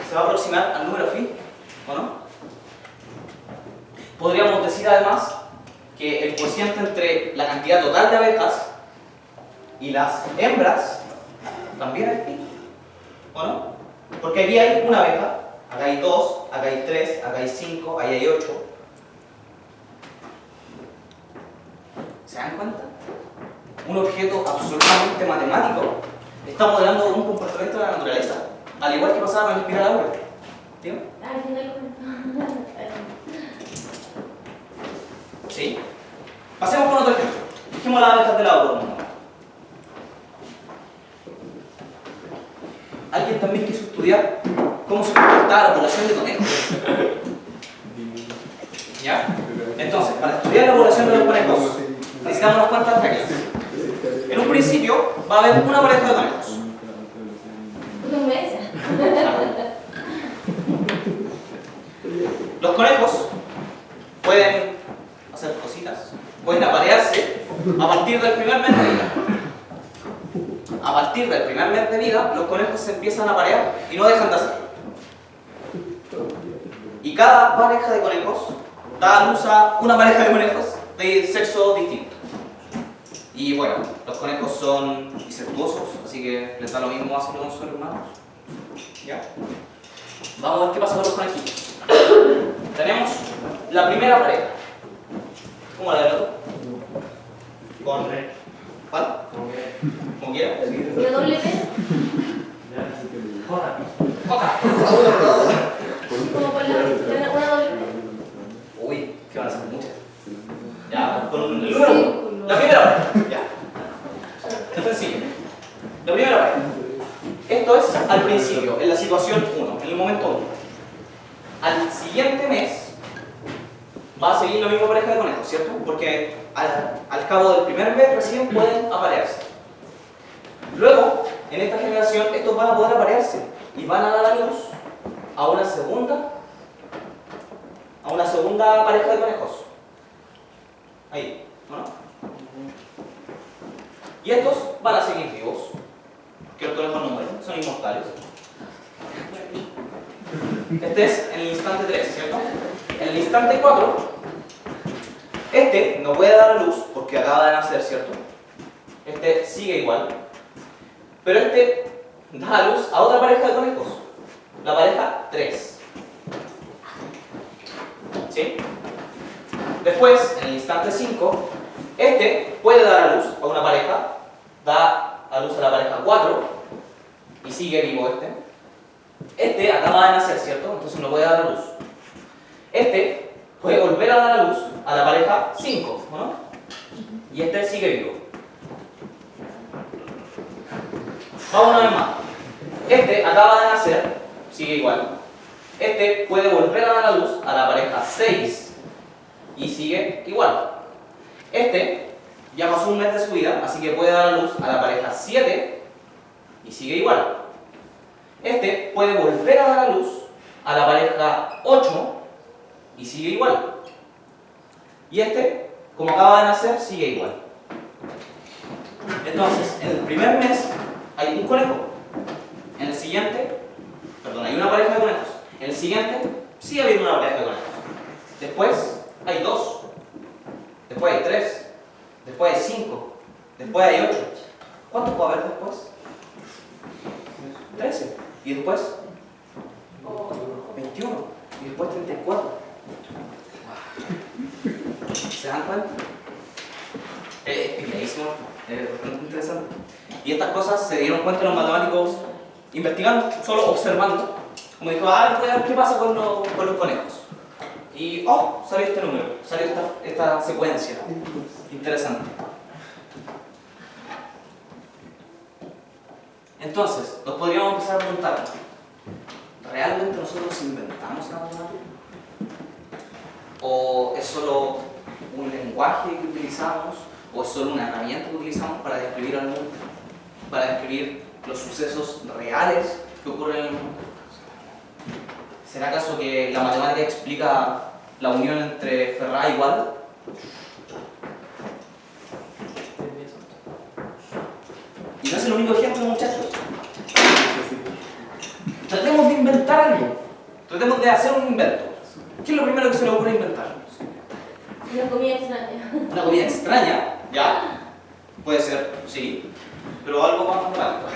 [SPEAKER 1] se va a aproximar al número phi, ¿o no? Podríamos decir además que el cociente entre la cantidad total de abejas y las hembras también es phi, ¿o no? Porque aquí hay una abeja, acá hay 2, acá hay 3, acá hay 5, ahí hay 8. ¿Se dan cuenta? Un objeto absolutamente matemático está modelando un comportamiento de la naturaleza, al igual que pasaba con el espiral áureo. ¿Sí? ¿Sí? Pasemos con otro ejemplo. Dejemos las abejas de lado por un momento. ¿Alguien también quiso estudiar cómo se comportaba la población de conejos? ¿Ya? Entonces, para estudiar la población de los conejos, necesitamos unas cuantas reglas. En un principio, va a haber una pareja de conejos. Los conejos pueden hacer cositas, pueden aparearse a partir del primer mes de vida. A partir del primer mes de vida, los conejos se empiezan a aparear y no dejan de hacerlo. Y cada pareja de conejos da a luz a una pareja de conejos de sexo distinto. Y bueno, los conejos son incestuosos, así que les da lo mismo hacerlo con sus hermanos. ¿Ya? Vamos a ver qué pasa con los conejitos. Tenemos la primera pareja. ¿Cómo la veo? Con ¿cuál? ¿Cómo quiera?
[SPEAKER 4] ¿Yo doble P?
[SPEAKER 1] Jota.
[SPEAKER 4] Como con una doble P.
[SPEAKER 1] Uy, que van a ser muchas. Ya, con el número 1. La primera pareja. Ya. Es sencillo. La primera pareja. Esto es al principio, en la situación 1, en el momento 1. Al siguiente mes va a seguir la misma pareja de conejos, ¿cierto? Porque al cabo del primer mes recién pueden aparearse. Luego, en esta generación, estos van a poder aparearse y van a dar a luz a una segunda pareja de conejos. Ahí, ¿no? Y estos van a seguir vivos, que los conejos no mueren, son inmortales. Este es en el instante 3, ¿cierto? En el instante 4, este no puede dar a luz porque acaba de nacer, ¿cierto? Este sigue igual. Pero este da a luz a otra pareja de conejos, la pareja 3. ¿Sí? Después, en el instante 5, este puede dar a luz a una pareja, da a luz a la pareja 4 y sigue vivo este. Este acaba de nacer, ¿cierto? Entonces no puede dar a luz. Este puede volver a dar a luz a la pareja 5, ¿no? Y este sigue vivo. Vamos una vez más. Este acaba de nacer, sigue igual. Este puede volver a dar a luz a la pareja 6 y sigue igual. Este ya pasó un mes de su vida, así que puede dar a luz a la pareja 7 y sigue igual. Este puede volver a dar a luz a la pareja 8 y sigue igual. Y este, como acaba de nacer, sigue igual. Entonces, en el primer mes hay un conejo. En el siguiente, perdón, hay una pareja de conejos. En el siguiente, sigue habiendo una pareja de conejos. Después hay 2. Después hay 3. después hay 5, después hay 8. ¿Cuántos puede haber después? 13. ¿Y después? 21. Y después 34. ¿Se dan cuenta? Es picadísimo, es bastante interesante. Y estas cosas se dieron cuenta los matemáticos investigando, solo observando. Como dijo, voy a ver qué pasa con los conejos. Y, salió este número, salió esta secuencia. Interesante. Entonces, nos podríamos empezar a preguntar, ¿realmente nosotros inventamos la matemática? ¿O es solo un lenguaje que utilizamos? ¿O es solo una herramienta que utilizamos para describir al mundo? Para describir los sucesos reales que ocurren en el mundo. ¿Será acaso que la matemática explica la unión entre Ferrat y Waddell? Y no es el único ejemplo, muchachos. Tratemos de inventar algo. Tratemos de hacer un invento. ¿Qué es lo primero que se le ocurre inventar?
[SPEAKER 4] Una comida extraña.
[SPEAKER 1] Una comida extraña, ¿ya? Puede ser, sí. Pero algo más matemático.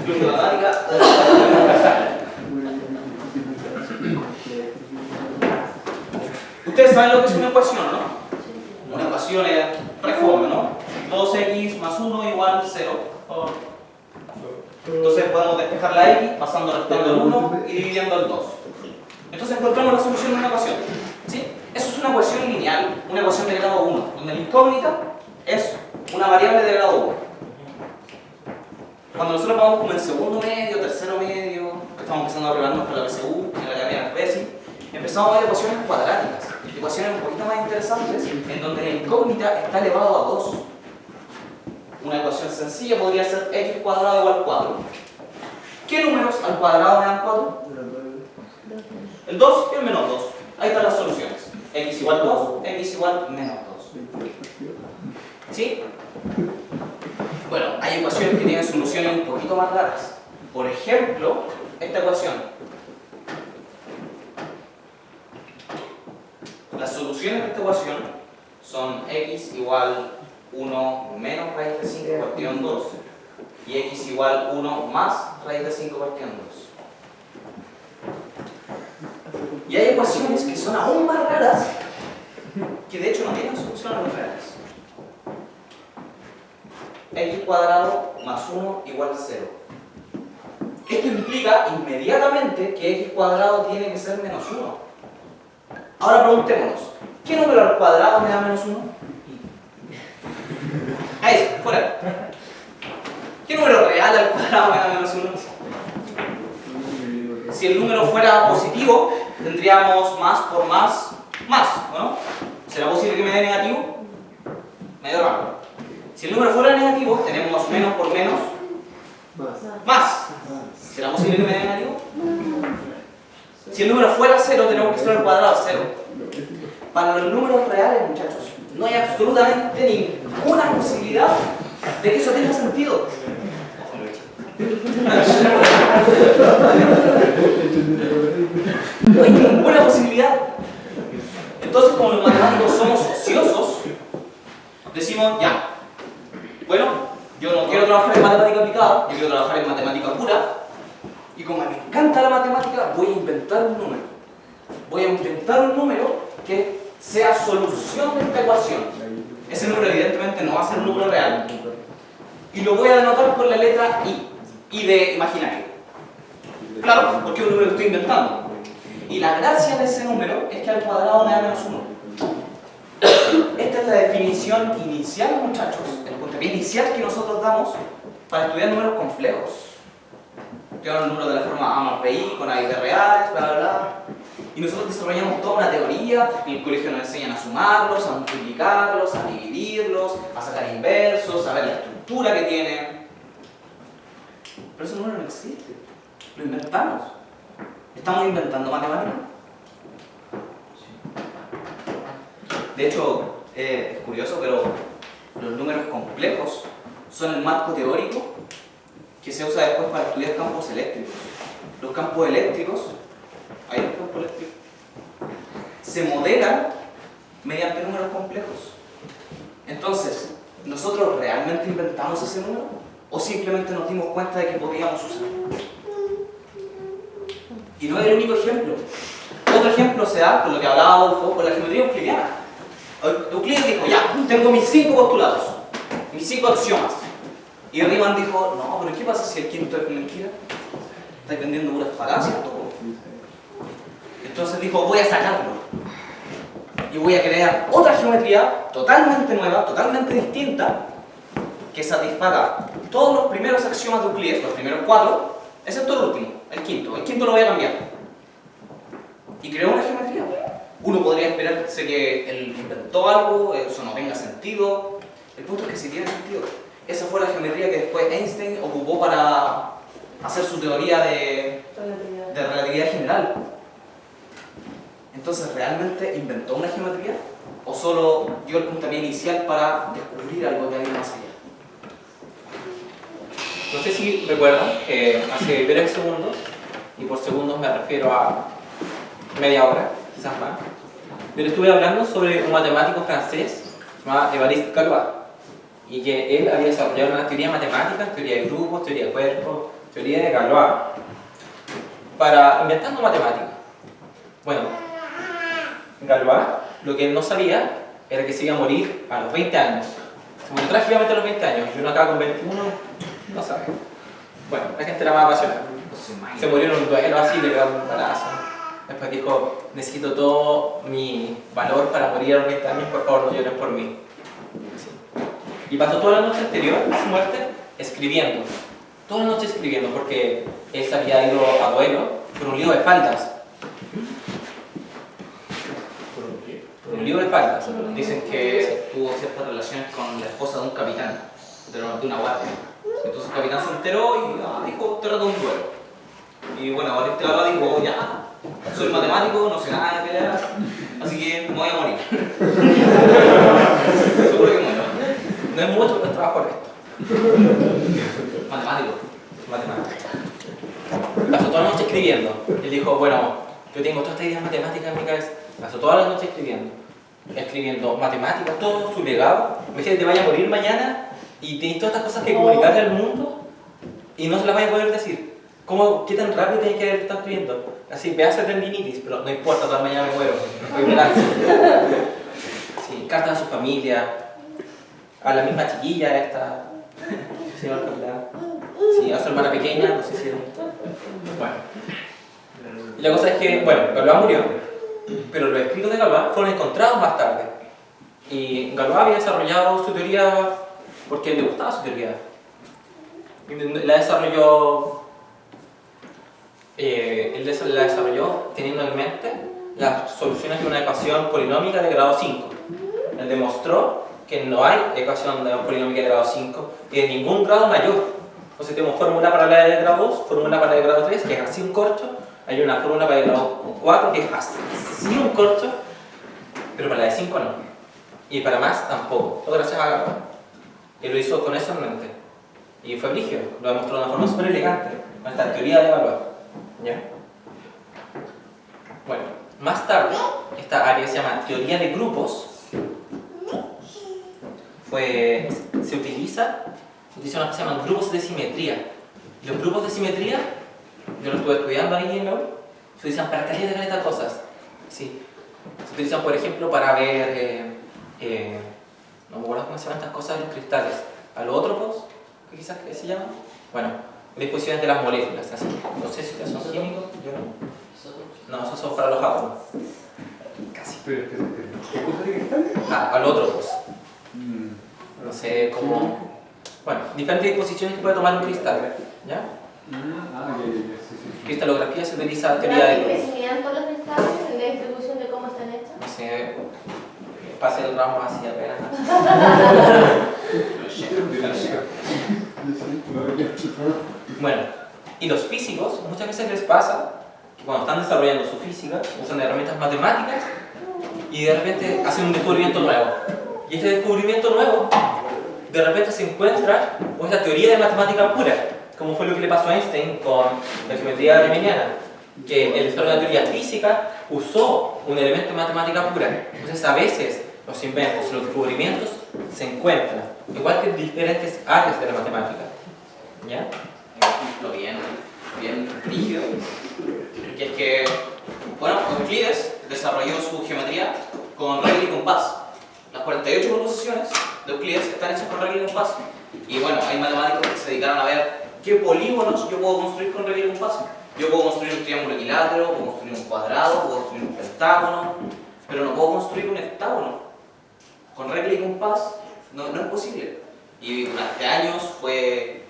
[SPEAKER 1] Matemática. Ustedes saben lo que es una ecuación, ¿no? Una ecuación es reforma, ¿no? 2x más 1 igual 0. Entonces podemos despejar la x pasando restando el 1 y dividiendo el 2. Entonces encontramos la solución de una ecuación. ¿Sí? Eso es una ecuación lineal, una ecuación de grado 1, donde la incógnita es una variable de grado 1. Cuando nosotros vamos como en segundo medio, tercero medio, estamos empezando a prepararnos para la PSU, en la carrera PESI, empezamos a ver ecuaciones cuadráticas, ecuaciones un poquito más interesantes, en donde la incógnita está elevado a 2. Una ecuación sencilla podría ser x cuadrado igual 4. ¿Qué números al cuadrado me dan 4? El 2 y el menos 2. Ahí están las soluciones. X igual 2, x igual menos 2. ¿Sí? Bueno, hay ecuaciones que tienen soluciones un poquito más raras. Por ejemplo, esta ecuación. Las soluciones de esta ecuación son x igual 1 menos raíz de 5 partido en 2 y x igual 1 más raíz de 5 partido en 2. Y hay ecuaciones que son aún más raras, que de hecho no tienen soluciones reales. X cuadrado más 1 igual 0. Esto implica inmediatamente que x cuadrado tiene que ser menos 1. Ahora preguntémonos, ¿qué número al cuadrado me da menos 1? Ahí, fuera. ¿Qué número real al cuadrado me da menos 1? Si el número fuera positivo, tendríamos más por más, ¿no? ¿Será posible que me dé negativo? Medio raro. Si el número fuera negativo, tenemos menos por menos, más. ¿Será posible que me dé negativo? Si el número fuera 0, tenemos que ser al cuadrado 0. Para los números reales, muchachos, no hay absolutamente ninguna posibilidad de que eso tenga sentido. No hay ninguna posibilidad. Entonces, como los matemáticos somos ociosos, decimos, ya, bueno, yo no quiero trabajar en matemática aplicada, yo quiero trabajar en matemática pura, y como me encanta la matemática, voy a inventar un número. Voy a inventar un número que sea solución de esta ecuación. Ese número evidentemente no va a ser un número real. Y lo voy a denotar con la letra I de imaginario. Claro, porque es un número que estoy inventando. Y la gracia de ese número es que al cuadrado me da menos 1. Esta es la definición inicial, muchachos, el puntapié inicial que nosotros damos para estudiar números complejos. Estudiar un número de la forma A más BI, con A y B reales, bla, bla, bla. Y nosotros desarrollamos toda una teoría, en el colegio nos enseñan a sumarlos, a multiplicarlos, a dividirlos, a sacar inversos, a ver la estructura que tienen. Pero ese número no existe, lo inventamos. ¿Estamos inventando matemáticas? De hecho, es curioso, pero los números complejos son el marco teórico que se usa después para estudiar campos eléctricos. Los campos eléctricos, hay un campo eléctrico, se modelan mediante números complejos. Entonces, ¿nosotros realmente inventamos ese número? ¿O simplemente nos dimos cuenta de que podíamos usarlo? Y no es el único ejemplo. Otro ejemplo se da con lo que hablaba Adolfo, con la geometría euclidiana. Euclides dijo, ya, tengo mis 5 postulados, mis 5 axiomas. Y Riemann dijo, no, pero ¿qué pasa si el quinto es mentira? ¿Estáis vendiendo puras falacias tú? Entonces dijo, voy a sacarlo. Y voy a crear otra geometría totalmente nueva, totalmente distinta, que satisfaga todos los primeros axiomas de Euclides, los primeros 4, excepto el último, el quinto. El quinto lo voy a cambiar. Y creó una geometría. Uno podría esperarse que él inventó algo, eso no tenga sentido. El punto es que sí tiene sentido. Esa fue la geometría que después Einstein ocupó para hacer su teoría de relatividad general. Entonces, ¿realmente inventó una geometría? ¿O solo dio el puntapié inicial para descubrir algo que había más allá?
[SPEAKER 2] No sé si recuerdan que hace breves segundos, y por segundos me refiero a media hora, quizás más, yo le estuve hablando sobre un matemático francés llamado Évariste Galois, y que él había desarrollado una teoría matemática, teoría de grupos, teoría de cuerpos, teoría de Galois, para inventando matemática. Bueno, Galois, lo que él no sabía era que se iba a morir a los 20 años. Se murió trágicamente a los 20 años, y uno acá con 21 no sabe. Bueno, la gente era más apasionada. Se murió en un duelo así, le pegó un balazo. Después dijo, necesito todo mi valor para morir a los 20 años, por favor no lloren por mí. Sí. Y pasó toda la noche anterior a su muerte escribiendo. Toda la noche escribiendo, porque él se había ido a duelo por un lío de faldas. Un lío de faldas.
[SPEAKER 1] Dicen que tuvo ciertas relaciones con la esposa de un capitán, de una guardia. Entonces el capitán se enteró y dijo, te reto un duelo. Y bueno, ahora este dijo, ya, soy matemático, no sé nada de peleas, así que me voy a morir. Seguro que muero.
[SPEAKER 2] No es mucho, pero es trabajo esto.
[SPEAKER 1] Matemático.
[SPEAKER 2] Pasó toda la noche escribiendo. Él dijo, bueno, yo tengo todas estas ideas matemáticas en mi cabeza. Pasó toda la noche escribiendo matemáticas, todo su legado. Imagínate, te vaya a morir mañana y tienes todas estas cosas que comunicarle al mundo y no se las vaya a poder decir. ¿Qué tan rápido tienes que estar escribiendo? Así, pedazo de tendinitis, pero no importa, toda mañana me muero. Sí, cartas a su familia, a la misma chiquilla esta, señor capitán. Sí, a su hermana pequeña, no sé si... Bueno. Y la cosa es que, bueno, Galois murió, pero los escritos de Galois fueron encontrados más tarde. Y Galois había desarrollado su teoría porque le gustaba su teoría. La desarrolló... él la desarrolló teniendo en mente las soluciones de una ecuación polinómica de grado 5. Él demostró que no hay ecuación polinómica de grado 5 y de ningún grado mayor. Entonces tenemos fórmula para la de grado 2, fórmula para la de grado 3, que es así un corcho. Hay una fórmula para el grado 4, que es así un corcho, pero para la de 5 no. Y para más tampoco. Todo gracias a Galois. Él lo hizo con eso en mente. Y fue brígido, lo demostró de una forma súper elegante, con esta teoría de Galois. ¿Ya? Bueno, más tarde, esta área se llama teoría de grupos. Se utiliza una cosa que se llaman grupos de simetría. Y los grupos de simetría, yo lo estuve estudiando ahí en la U, se utilizan para calidad de cosas. Sí. Se utilizan, por ejemplo, para ver, no me acuerdo cómo se llaman estas cosas de los cristales, alótropos, que quizás que se llaman. Bueno, disposiciones de las moléculas, así. No sé si son químicos, yo no. No, esos son para los átomos. Casi.
[SPEAKER 3] ¿Pero qué cosa de cristales?
[SPEAKER 2] Alótropos. No sé cómo... Bueno, diferentes disposiciones que puede tomar un cristal, ¿ya? Cristalografía se utiliza teoría de grupos.
[SPEAKER 4] ¿Se miran todos los cristales en la distribución de cómo están hechos?
[SPEAKER 2] No sé, pase el ramo así apenas. Bueno, y los físicos muchas veces les pasa que cuando están desarrollando su física usan herramientas matemáticas y de repente hacen un descubrimiento nuevo. Y este descubrimiento nuevo de repente se encuentra con esta teoría de matemática pura, como fue lo que le pasó a Einstein con la geometría riemanniana, que el desarrollo de la teoría física usó un elemento de matemática pura. Entonces a veces los inventos, los descubrimientos se encuentran, igual que en diferentes áreas de la matemática. ¿Ya?
[SPEAKER 1] Un ejemplo bien rígido, que es que, bueno, Euclides desarrolló su geometría con regla y compás. Las 48 proposiciones de Euclides están hechas con regla y compás. Y bueno, hay matemáticos que se dedicaron a ver qué polígonos yo puedo construir con regla y compás. Yo puedo construir un triángulo equilátero, puedo construir un cuadrado, puedo construir un pentágono, pero no puedo construir un heptágono. Con regla y compás no es posible. Y durante años fue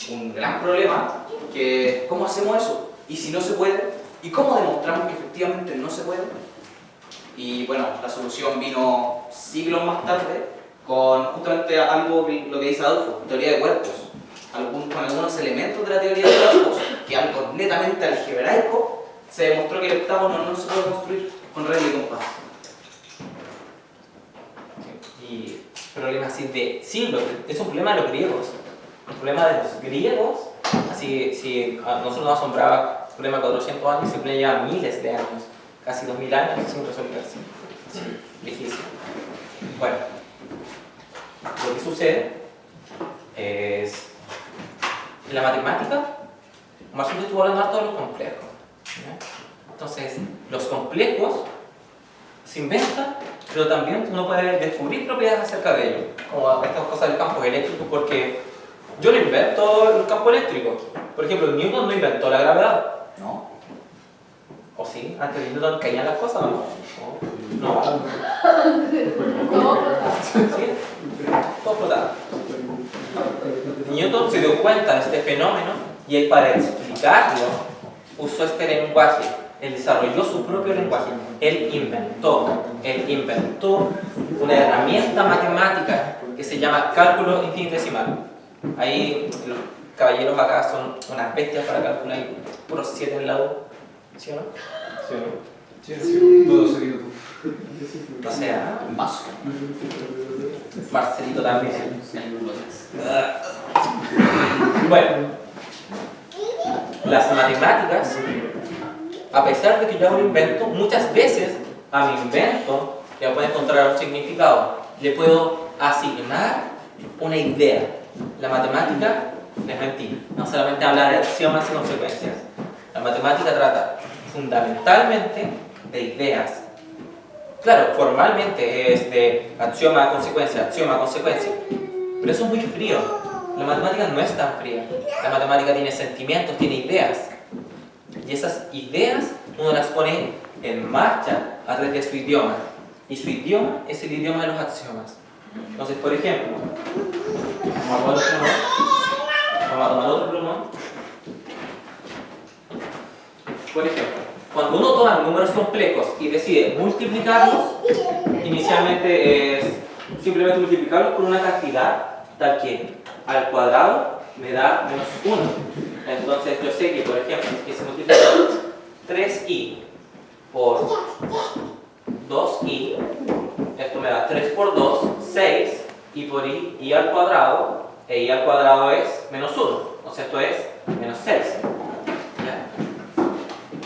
[SPEAKER 1] un gran problema que ¿cómo hacemos eso? ¿Y si no se puede? ¿Y cómo demostramos que efectivamente no se puede? Y bueno, la solución vino siglos más tarde con justamente algo lo que dice Adolfo, teoría de cuerpos. Con algunos elementos de la teoría de cuerpos, que algo netamente algebraico, se demostró que el heptágono no se puede construir con regla y compás.
[SPEAKER 2] Y problemas así de siglos, es un problema de los griegos. El problema de los griegos, así si a nosotros nos asombraba el problema de 400 años, se puede llevar miles de años, casi 2000 años sin resolverse. Difícil. Bueno, lo que sucede es en la matemática, Marcelo estuvo hablando harto de los complejos. ¿Ya? Entonces, los complejos se inventan, pero también uno puede descubrir propiedades acerca de ellos, como estas cosas del campo eléctrico, porque yo no invento el campo eléctrico. Por ejemplo, Newton no inventó la gravedad.
[SPEAKER 1] ¿No?
[SPEAKER 2] ¿O sí? Antes de Newton caían las cosas, ¿no? No.
[SPEAKER 4] No,
[SPEAKER 2] ¿Sí? Todo flotaba. Newton se dio cuenta de este fenómeno y él, para explicarlo, usó este lenguaje. Él desarrolló su propio lenguaje. Él inventó una herramienta matemática que se llama cálculo infinitesimal. Ahí los caballeros acá son unas bestias para calcular, hay puros 7 en la U, ¿sí o no?
[SPEAKER 3] Sí, todo seguido tú.
[SPEAKER 2] O sea,
[SPEAKER 1] Más.
[SPEAKER 2] Marcelito también. Bueno, las matemáticas, a pesar de que yo hago un invento, muchas veces a mi invento le puedo encontrar un significado, le puedo asignar una idea. La matemática, les mentí, no solamente habla de axiomas y consecuencias. La matemática trata fundamentalmente de ideas. Claro, formalmente es de axioma a consecuencia, pero eso es muy frío. La matemática no es tan fría. La matemática tiene sentimientos, tiene ideas. Y esas ideas uno las pone en marcha a través de su idioma. Y su idioma es el idioma de los axiomas. Entonces, por ejemplo, vamos a tomar otro plumón. Por ejemplo, cuando uno toma números complejos y decide multiplicarlos, inicialmente es simplemente multiplicarlos por una cantidad tal que al cuadrado me da menos 1. Entonces yo sé que, por ejemplo, si se multiplica 3i por 2i, esto me da 3 por 2, 6, y por i al cuadrado, e i al cuadrado es menos 1, o sea, esto es menos 6. ¿Ya?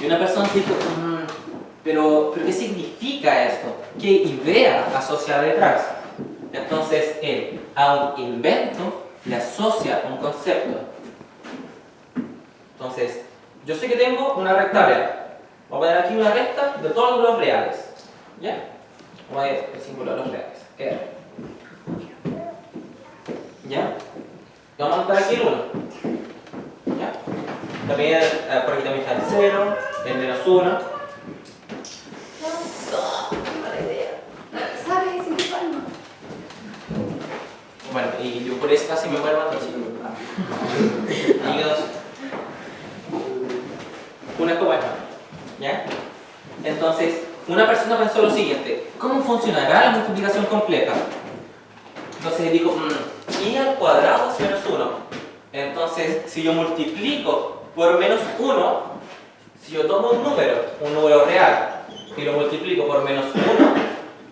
[SPEAKER 2] Y una persona dijo, pero ¿qué significa esto? ¿Qué idea asocia detrás? Entonces él a un invento le asocia un concepto. Entonces, yo sé que tengo una recta real. Voy a poner aquí una recta de todos los números reales. ¿Ya? Voy a ver el símbolo de los reales. R. ¿Ya? Y vamos a anotar aquí el 1. ¿Ya? También, por aquí también está el 0, el menos 1.
[SPEAKER 4] ¿Sabes sin qué palma?
[SPEAKER 2] Bueno, y yo por eso casi me muero más chico. Amigos, una es como esta, ¿ya? Entonces, una persona pensó lo siguiente: ¿cómo funcionará la multiplicación compleja? Entonces dijo, i al cuadrado es menos 1. Entonces, si yo multiplico por menos 1, si yo tomo un número real, y lo multiplico por menos 1,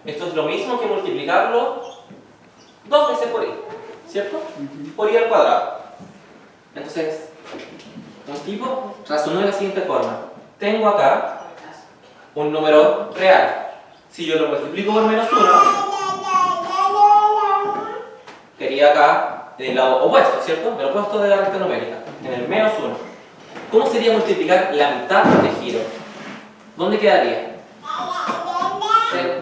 [SPEAKER 2] esto es lo mismo que multiplicarlo 2 veces por i, ¿cierto? Por i al cuadrado. Entonces, un tipo razonó de la siguiente forma: tengo acá un número real. Si yo lo multiplico por menos 1, sería acá del lado opuesto, ¿cierto? El opuesto de la recta numérica, en el menos 1. ¿Cómo sería multiplicar la mitad de giro? ¿Dónde quedaría? 0.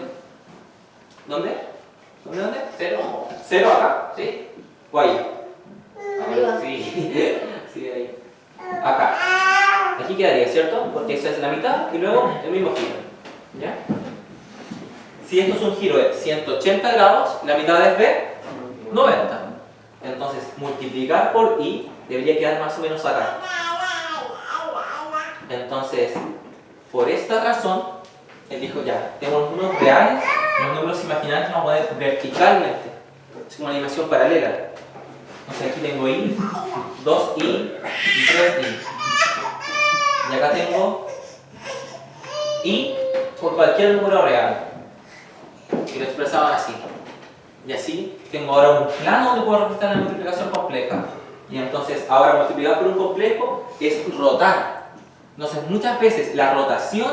[SPEAKER 2] ¿Dónde? ¿Dónde? 0. 0 acá, ¿sí? ¿O ahí?
[SPEAKER 4] Arriba.
[SPEAKER 2] Sí, sí, ahí. Acá. Aquí quedaría, ¿cierto? Porque esa es la mitad y luego el mismo giro. ¿Ya? Si esto es un giro de 180 grados, la mitad es de 90. Entonces, multiplicar por i debería quedar más o menos acá. Entonces, por esta razón, él dijo ya, tenemos los números reales, los números imaginarios vamos a poner verticalmente. Es como una animación paralela. Entonces aquí tengo i, 2i y 3i. Y acá tengo i por cualquier número real. Y lo expresaban así. Y así tengo ahora un plano donde puedo representar la multiplicación compleja. Y entonces ahora multiplicar por un complejo es rotar. Entonces muchas veces la rotación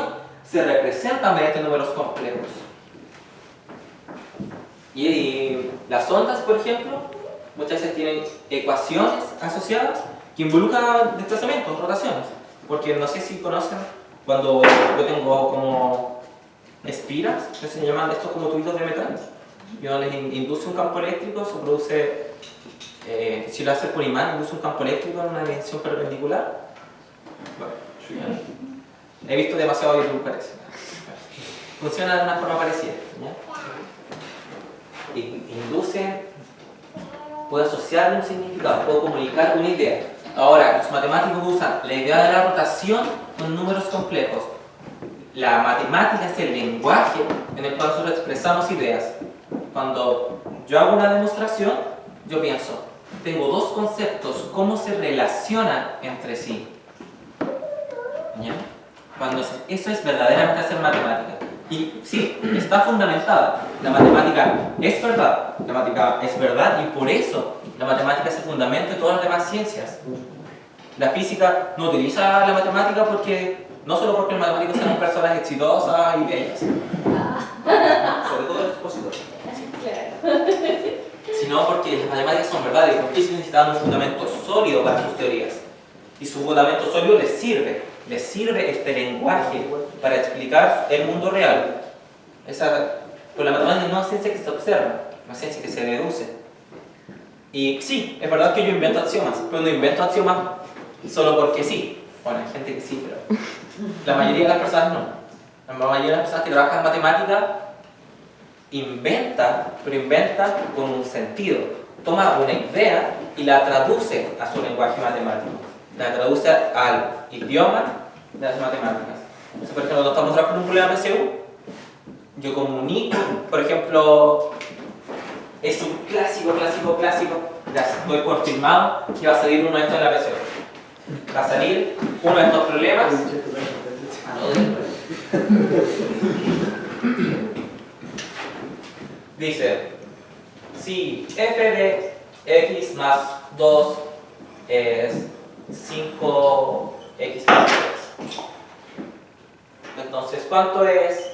[SPEAKER 2] se representa mediante números complejos. Y las ondas, por ejemplo, muchas veces tienen ecuaciones asociadas que involucran desplazamientos, rotaciones. Porque no sé si conocen, cuando yo tengo como espiras, que se llaman estos como tubitos de metal, y donde les induce un campo eléctrico, se produce, si lo hace por imán, induce un campo eléctrico en una dirección perpendicular. Bueno, he visto demasiado YouTube, parece. Funciona de una forma parecida. ¿Ya? Induce, puede asociarle un significado, puede comunicar una idea. Ahora, los matemáticos usan la idea de la rotación con números complejos. La matemática es el lenguaje en el cual nosotros expresamos ideas. Cuando yo hago una demostración, yo pienso, tengo dos conceptos, ¿cómo se relacionan entre sí? ¿Ya? Eso es verdaderamente hacer matemática. Y sí, está fundamentada. La matemática es verdad. La matemática es verdad y por eso la matemática es el fundamento de todas las demás ciencias. La física no utiliza la matemática porque, no solo porque los matemáticos sean personas exitosas y bellas, sobre todo los expositores, sino porque las matemáticas son verdad y porque ellos necesitan un fundamento sólido para sus teorías. Y su fundamento sólido les sirve este lenguaje para explicar el mundo real. Pero la matemática no es una ciencia que se observa, es una ciencia que se deduce. Y sí, es verdad que yo invento axiomas, pero no invento axiomas solo porque sí. Bueno, hay gente que sí, pero la mayoría de las personas no. La mayoría de las personas que trabajan en matemática inventa, pero inventa con un sentido. Toma una idea y la traduce a su lenguaje matemático. La traduce al idioma de las matemáticas. Entonces, por ejemplo, cuando estamos trabajando un problema MCU, yo comunico, por ejemplo, es un clásico, ya doy por firmado que va a salir uno de estos en la PCU. Va a salir uno de estos problemas. Dice, si f de x más 2 es 5x más 3, entonces, ¿cuánto es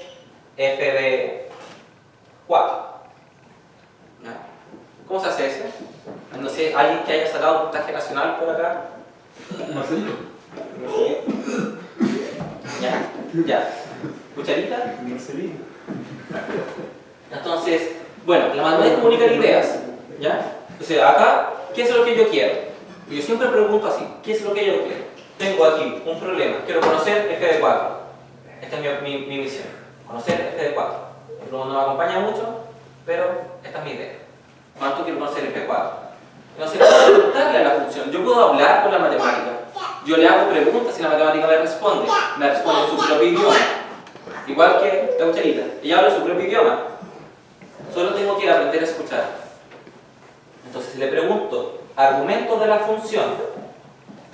[SPEAKER 2] f de 4? ¿Cómo se hace eso? No sé, ¿alguien que haya sacado un puntaje nacional por acá?
[SPEAKER 3] No sé.
[SPEAKER 2] Ya. ¿Cucharita?
[SPEAKER 3] Marcelino.
[SPEAKER 2] Entonces, bueno, la matemática comunica ideas, ¿ya? Entonces, acá, ¿qué es lo que yo quiero? Yo siempre pregunto así, ¿qué es lo que yo quiero? Tengo aquí un problema, quiero conocer f de 4. Esta es mi misión, conocer f de 4. El problema no me acompaña mucho, pero esta es mi idea. ¿Cuánto quiero conocer f de 4? Entonces, puedo preguntarle a la función, yo puedo hablar con la matemática. Yo le hago preguntas y la matemática me responde en su propio idioma. Igual que la cucharita, ella habla en su propio idioma. Solo tengo que aprender a escuchar. Entonces le pregunto, argumentos de la función,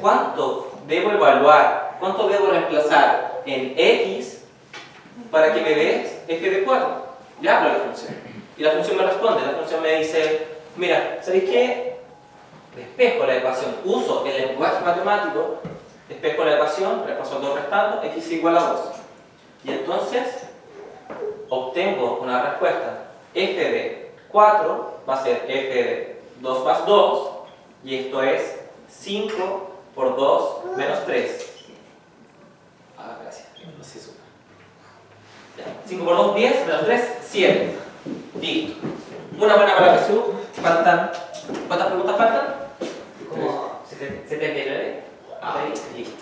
[SPEAKER 2] ¿cuánto debo evaluar, cuánto debo reemplazar en x para que me dé f de 4? Le hablo a la función. Y la función me responde, la función me dice, mira, ¿sabéis qué? Despejo la ecuación, uso el lenguaje matemático, despejo la ecuación, reemplazo 2 restando, x igual a 2. Y entonces obtengo una respuesta. F de 4 va a ser f de 2 más 2, y esto es 5 por 2 menos 3. Ah, gracias, no sé suma. 5 por 2, 10, menos 3, 7. Listo. Una buena para la PSU. Faltan. ¿Cuántas preguntas faltan? Como 79. Ahí, listo.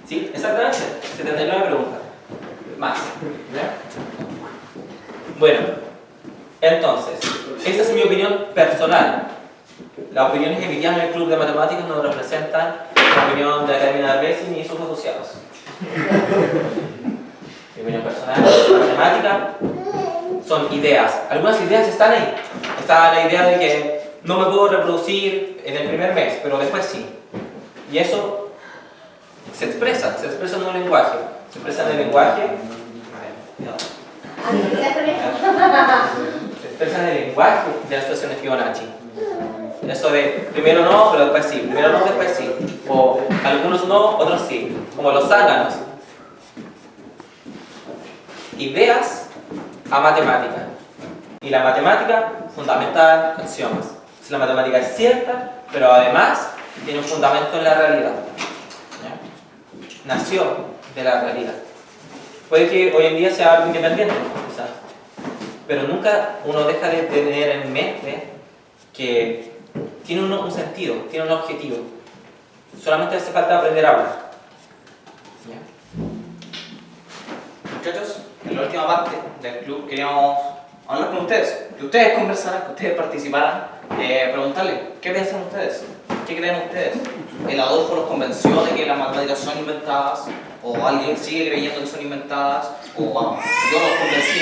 [SPEAKER 2] ¿Sí? Exactamente. 79 preguntas. Más. ¿Ya? Bueno, entonces, esta es mi opinión personal. Las opiniones emitidas en el Club de Matemáticas no representan la opinión de la Academia de Racing ni sus asociados. Mi opinión personal, la matemática son ideas. Algunas ideas están ahí. Está la idea de que no me puedo reproducir en el primer mes, pero después sí. Y eso se expresa en un lenguaje. Se expresa en el lenguaje. Se expresa en el lenguaje de las situaciones Fibonacci. Eso de primero no, pero después sí. Primero no, después sí. O algunos no, otros sí. Como los zánganos. Ideas a matemática. Y la matemática fundamental, axiomas. Si la matemática es cierta, pero además tiene un fundamento en la realidad. ¿Ya? Nació de la realidad. Puede que hoy en día sea algo independiente, quizás. Pero nunca uno deja de tener en mente que tiene un sentido, tiene un objetivo. Solamente hace falta aprender a hablar. ¿Ya?
[SPEAKER 1] Muchachos, en la última parte del club queríamos hablar con ustedes, que ustedes conversaran, que ustedes participaran, preguntarles qué piensan ustedes, qué creen ustedes. ¿El Adolfo los convenció de que las matemáticas son inventadas? ¿O alguien sigue creyendo que son inventadas? ¿O yo los convencí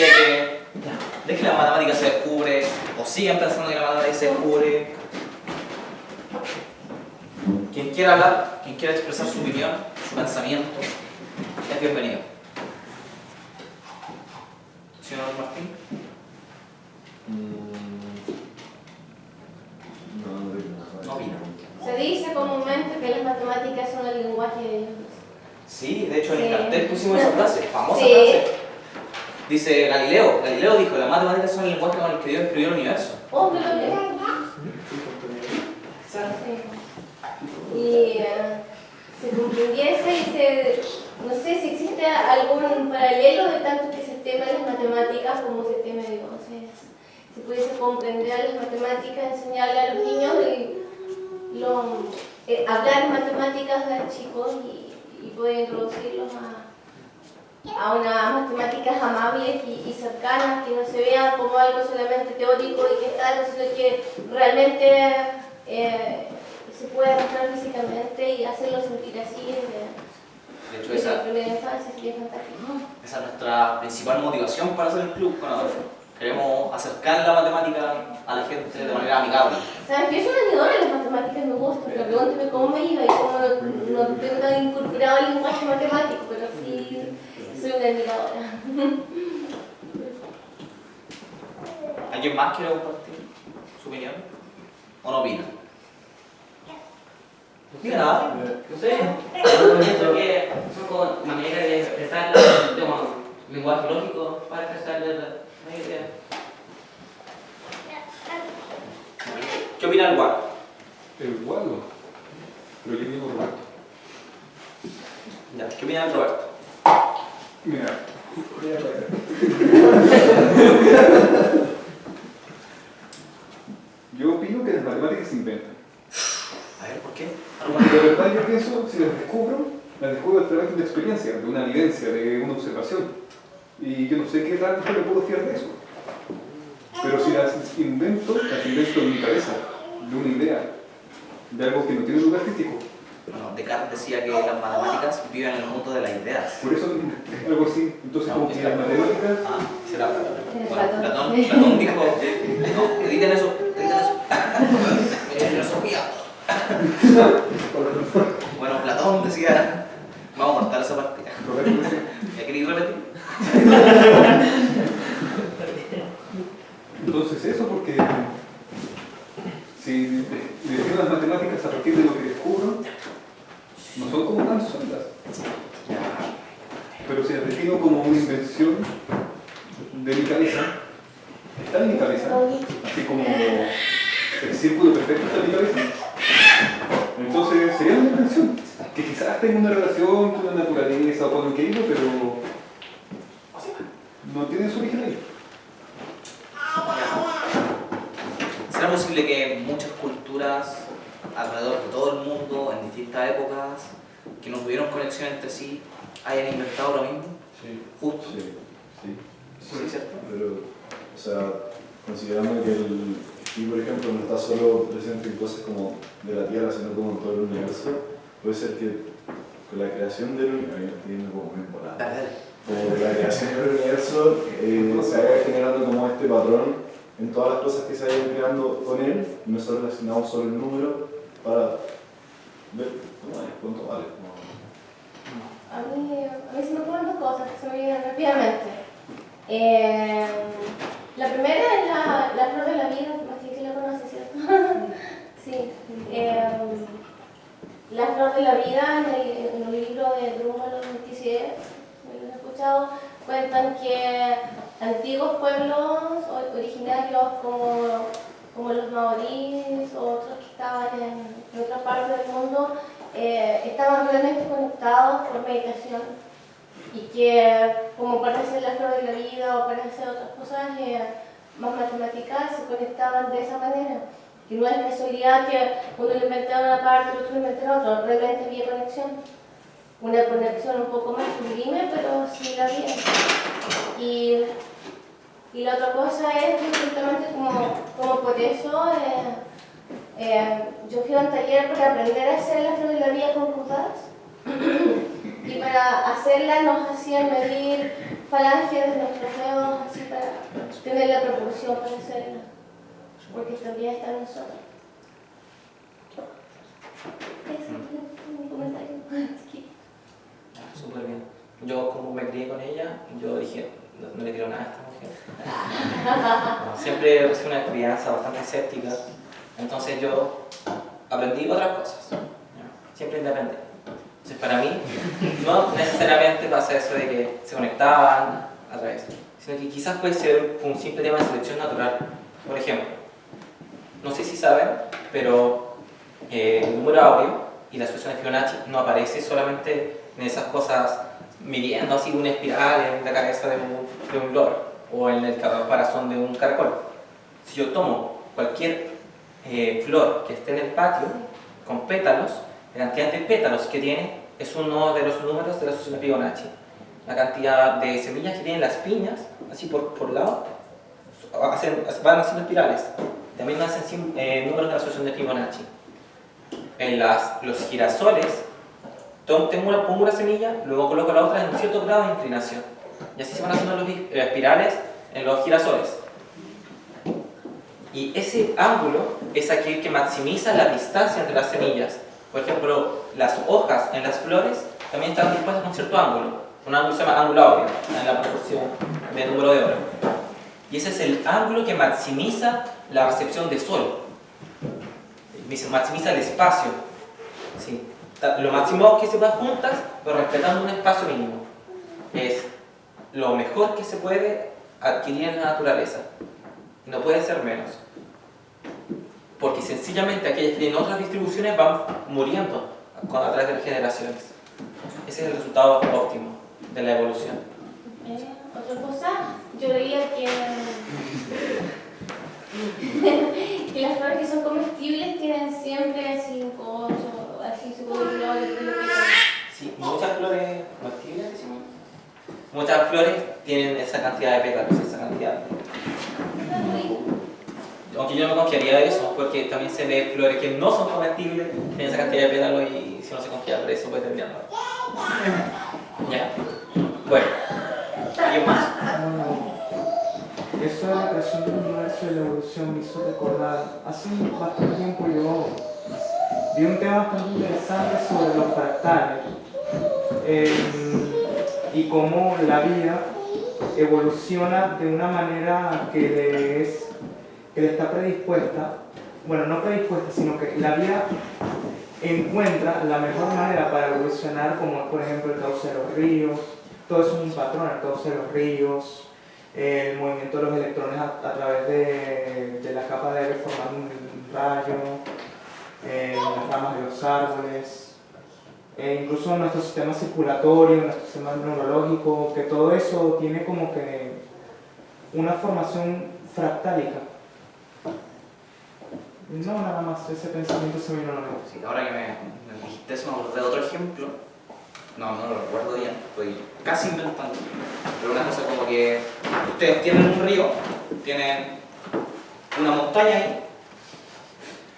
[SPEAKER 1] de que la matemática se descubre? ¿O siguen pensando que la matemática se descubre? Quien quiera hablar, quien quiera expresar su opinión, su pensamiento, es bienvenido. Señor Martín. No opina.
[SPEAKER 4] Se dice comúnmente que las matemáticas son el lenguaje de Dios.
[SPEAKER 1] Sí, de hecho en el
[SPEAKER 4] Sí.
[SPEAKER 1] cartel pusimos esa frase, famosa
[SPEAKER 4] Sí.
[SPEAKER 1] frase. Dice Galileo dijo, las matemáticas son el lenguaje con el que Dios escribió el universo.
[SPEAKER 4] Oh, que lo leo. Sí. Y se comprendiese y no sé si existe algún paralelo de tanto que se teme a las matemáticas como se teme a Dios. Si pudiese comprender a las matemáticas, enseñarle a los niños hablar matemáticas a chicos y poder introducirlos a unas matemáticas amables y cercanas, que no se vean como algo solamente teórico y que tal, sino que realmente se puede mostrar físicamente y hacerlo sentir así
[SPEAKER 1] De hecho,
[SPEAKER 4] desde la
[SPEAKER 1] esa
[SPEAKER 4] primera infancia, sería fantástico.
[SPEAKER 1] es nuestra principal motivación para hacer el club con Adolfo. Queremos acercar la matemática a la gente de manera amigable.
[SPEAKER 4] Sabes que yo soy una de las matemáticas, me gusta, pero pregúntame cómo me iba y cómo no tengo tan incorporado el lenguaje matemático, pero sí soy una admiradora.
[SPEAKER 1] ¿Alguien más quiere compartir su opinión? ¿O no opina? ¿No opina nada?
[SPEAKER 2] No sé, yo pienso que son como maneras de expresar el lenguaje lógico para expresar la idea.
[SPEAKER 1] ¿Qué opina el Guaro?
[SPEAKER 3] El guado. Pero yo digo Roberto.
[SPEAKER 1] Ya, ¿qué opina el Roberto?
[SPEAKER 3] Mira. Yo opino que las matemáticas se inventan.
[SPEAKER 1] A ver, ¿por qué?
[SPEAKER 3] De verdad yo pienso, si las descubro a través de una experiencia, de una vivencia, de una observación. Y yo no sé qué tanto me puedo fiar de eso. Pero si las invento en mi cabeza, de una idea, de algo que no tiene lugar físico.
[SPEAKER 1] Bueno, Descartes decía que las matemáticas viven en el mundo de las ideas.
[SPEAKER 3] Por eso, algo así. Entonces, como que las matemáticas...
[SPEAKER 1] Ah, será Platón.
[SPEAKER 4] Platón.
[SPEAKER 1] Bueno, Platón dijo, no, editen eso. Mucha filosofía. Bueno, Platón decía, vamos a cortar esa parte. ¿Ya queréis repetir?
[SPEAKER 3] Entonces eso, porque si defino las matemáticas a partir de lo que descubro, no son como tan sueltas. Pero si las defino como una invención de mi cabeza, está en mi cabeza, así como se círculo perfecto está mi cabeza. Entonces sería una invención que quizás tenga una relación con la naturaleza o con lo que digo, pero no tiene su origen ahí.
[SPEAKER 1] ¿Será posible que muchas culturas alrededor de todo el mundo, en distintas épocas, que no tuvieron conexión entre sí, hayan inventado lo mismo?
[SPEAKER 6] Sí.
[SPEAKER 1] Justo.
[SPEAKER 6] Sí.
[SPEAKER 1] ¿Cierto?
[SPEAKER 6] Pero, o sea, considerando que el Pi, por ejemplo, no está solo presente en cosas como de la Tierra, sino como en todo el universo, puede ser que con la creación del la creación del universo se vaya generando como este patrón en todas las cosas que se vayan creando con él, no solo relacionado solo el número, para ver cómo es, cuánto vale.
[SPEAKER 4] A mí se me ocurren dos cosas que se me vienen rápidamente. La primera es la flor de la vida, más que la conoce, ¿cierto? Sí. La flor de la vida en el libro de Drummond, los 27, me lo he escuchado, cuentan que antiguos pueblos originarios como los maoríes o otros que estaban en otra parte del mundo estaban realmente conectados por meditación y que como para hacer la flor de la vida o para hacer otras cosas más matemáticas se conectaban de esa manera. Que no es casualidad que uno le inventaba una parte y el otro le inventaba otra, realmente había conexión. Una conexión un poco más sublime, pero sí la había. Y la otra cosa es que justamente como por eso yo fui a un taller para aprender a hacer las flores de la vida concursadas y para hacerlas nos hacían medir falanges de nuestros dedos así para tener la proporción para hacerlas, porque también está en nosotros. Ese es mi comentario.
[SPEAKER 2] Súper bien. Yo, como me crié con ella, yo dije, no le quiero nada a esta mujer. Siempre fue una crianza bastante escéptica, entonces yo aprendí otras cosas. Siempre aprendí. Entonces, para mí, no necesariamente pasa eso de que se conectaban a través, sino que quizás puede ser un simple tema de selección natural. Por ejemplo, no sé si saben, pero el número áureo y la sucesión de Fibonacci no aparece solamente en esas cosas midiendo así una espiral en la cabeza de un loro o en el caparazón de un caracol. Si yo tomo cualquier flor que esté en el patio con pétalos, la cantidad de pétalos que tiene es uno de los números de la sucesión de Fibonacci. La cantidad de semillas que tienen las piñas, así por lado, van haciendo espirales. También hacen números de la sucesión de Fibonacci. En los girasoles, pongo una semilla, luego coloco la otra en un cierto grado de inclinación. Y así se van haciendo los espirales en los girasoles. Y ese ángulo es aquel que maximiza la distancia entre las semillas. Por ejemplo, las hojas en las flores también están dispuestas con cierto ángulo. Un ángulo se llama ángulo áureo, en la proporción del número de oro. Y ese es el ángulo que maximiza la recepción de sol. Maximiza el espacio. ¿Sí? Lo máximo que se va juntas, pero respetando un espacio mínimo. Es lo mejor que se puede adquirir en la naturaleza. No puede ser menos. Porque sencillamente aquellas que tienen otras distribuciones van muriendo a través de las generaciones. Ese es el resultado óptimo de la evolución.
[SPEAKER 4] Otra cosa, yo leía que las flores que son comestibles tienen siempre 5, 8, así su color.
[SPEAKER 2] Sí, muchas flores comestibles, decimos. Muchas flores tienen esa cantidad de pétalos, esa cantidad. Aunque yo no me confiaría de eso, porque también se ve flores que no son comestibles, tienen esa cantidad de pétalos y si no se confía de eso puede terminar mal. ¿Ya? Bueno, ¿alguien más?
[SPEAKER 5] Eso de la creación del universo y la evolución me hizo recordar, hace bastante tiempo yo vi un tema bastante interesante sobre los fractales y cómo la vida evoluciona de una manera que le está predispuesta, bueno, no predispuesta, sino que la vida encuentra la mejor manera para evolucionar, como por ejemplo el cauce de los ríos. Todo eso es un patrón, el cauce de los ríos, el movimiento de los electrones a través de la capa de aire formando rayo, en las ramas de los árboles, incluso nuestro sistema circulatorio, nuestro sistema neurológico, que todo eso tiene como que una formación fractálica. No, nada más, ese pensamiento se me vino a la mente.
[SPEAKER 1] Sí, ahora que me dijiste eso, me acordé de otro ejemplo. No lo recuerdo bien, estoy casi inventando. Pero una cosa como que ustedes tienen un río, tienen una montaña ahí,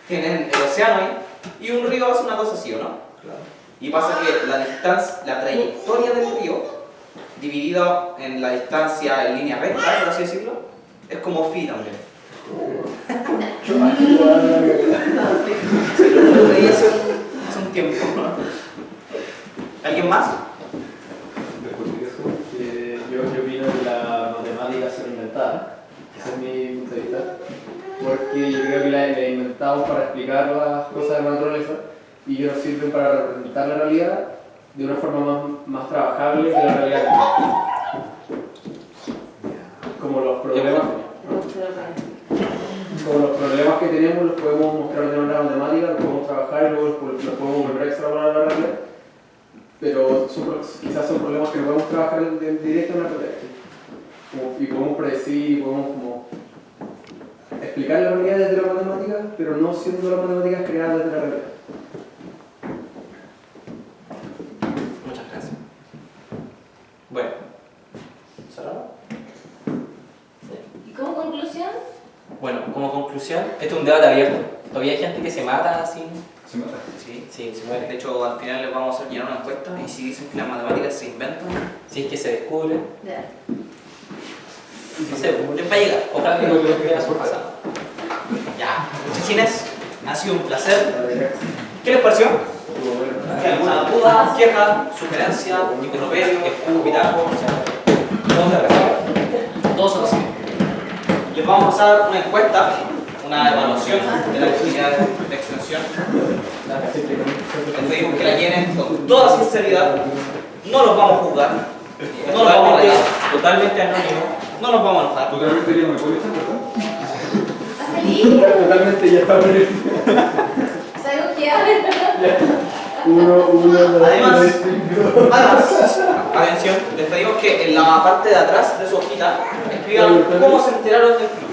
[SPEAKER 1] tienen el océano ahí, y un río hace una cosa así, ¿o no?
[SPEAKER 2] Claro.
[SPEAKER 1] Y pasa que la distancia, la trayectoria del río, dividida en la distancia en línea recta, por así decirlo, es como phi también. Sí, lo leí hace un tiempo. ¿Alguien más?
[SPEAKER 3] Después de eso,
[SPEAKER 7] Yo opino que la matemática se lo inventaron, ese es mi punto de vista, porque yo creo que la inventamos para explicar las cosas de la naturaleza y que nos sirven para representar la realidad de una forma más trabajable que la realidad. Como los problemas que tenemos los podemos mostrar de manera matemática, los podemos trabajar y luego los podemos volver a extrapolar a la realidad. Pero quizás son problemas que no podemos trabajar directo en la realidad. Y podemos predecir, y podemos como explicar la realidad desde la matemática, pero no siendo las matemáticas creadas desde la realidad.
[SPEAKER 2] Muchas gracias. Bueno, ¿cerrado?
[SPEAKER 4] ¿Y como conclusión?
[SPEAKER 2] Bueno, como conclusión, esto es un debate abierto. Todavía hay gente que se mata así.
[SPEAKER 3] se mata.
[SPEAKER 2] Sí, se muere.
[SPEAKER 1] De hecho, al final les vamos a hacer llenar una encuesta y si dicen que las matemáticas se inventan,
[SPEAKER 2] Si es que se descubre.
[SPEAKER 4] Ya.
[SPEAKER 2] No sé, les va a llegar. Ojalá que no vea su pasado.
[SPEAKER 1] ya. Muchachines, ha sido un placer. ¿Qué les pareció? ¿Alguna duda, queja, sugerencia, improperio, pitaco?
[SPEAKER 2] Todos de verdad.
[SPEAKER 1] Todos son así. Les vamos a pasar una encuesta, una evaluación de la actividad de extensión. Les pedimos que la llenen con toda sinceridad. No los vamos a juzgar. No los vamos a alegar.
[SPEAKER 2] Totalmente anónimo.
[SPEAKER 1] No nos vamos a enojar.
[SPEAKER 3] Totalmente ya no me puede echar, ¿verdad?
[SPEAKER 4] ¿Estás feliz?
[SPEAKER 7] Totalmente ya está bien.
[SPEAKER 4] ¿Sabes qué?
[SPEAKER 1] Además, atención, les pedimos que en la parte de atrás de su hojita escriban cómo se enteraron del club.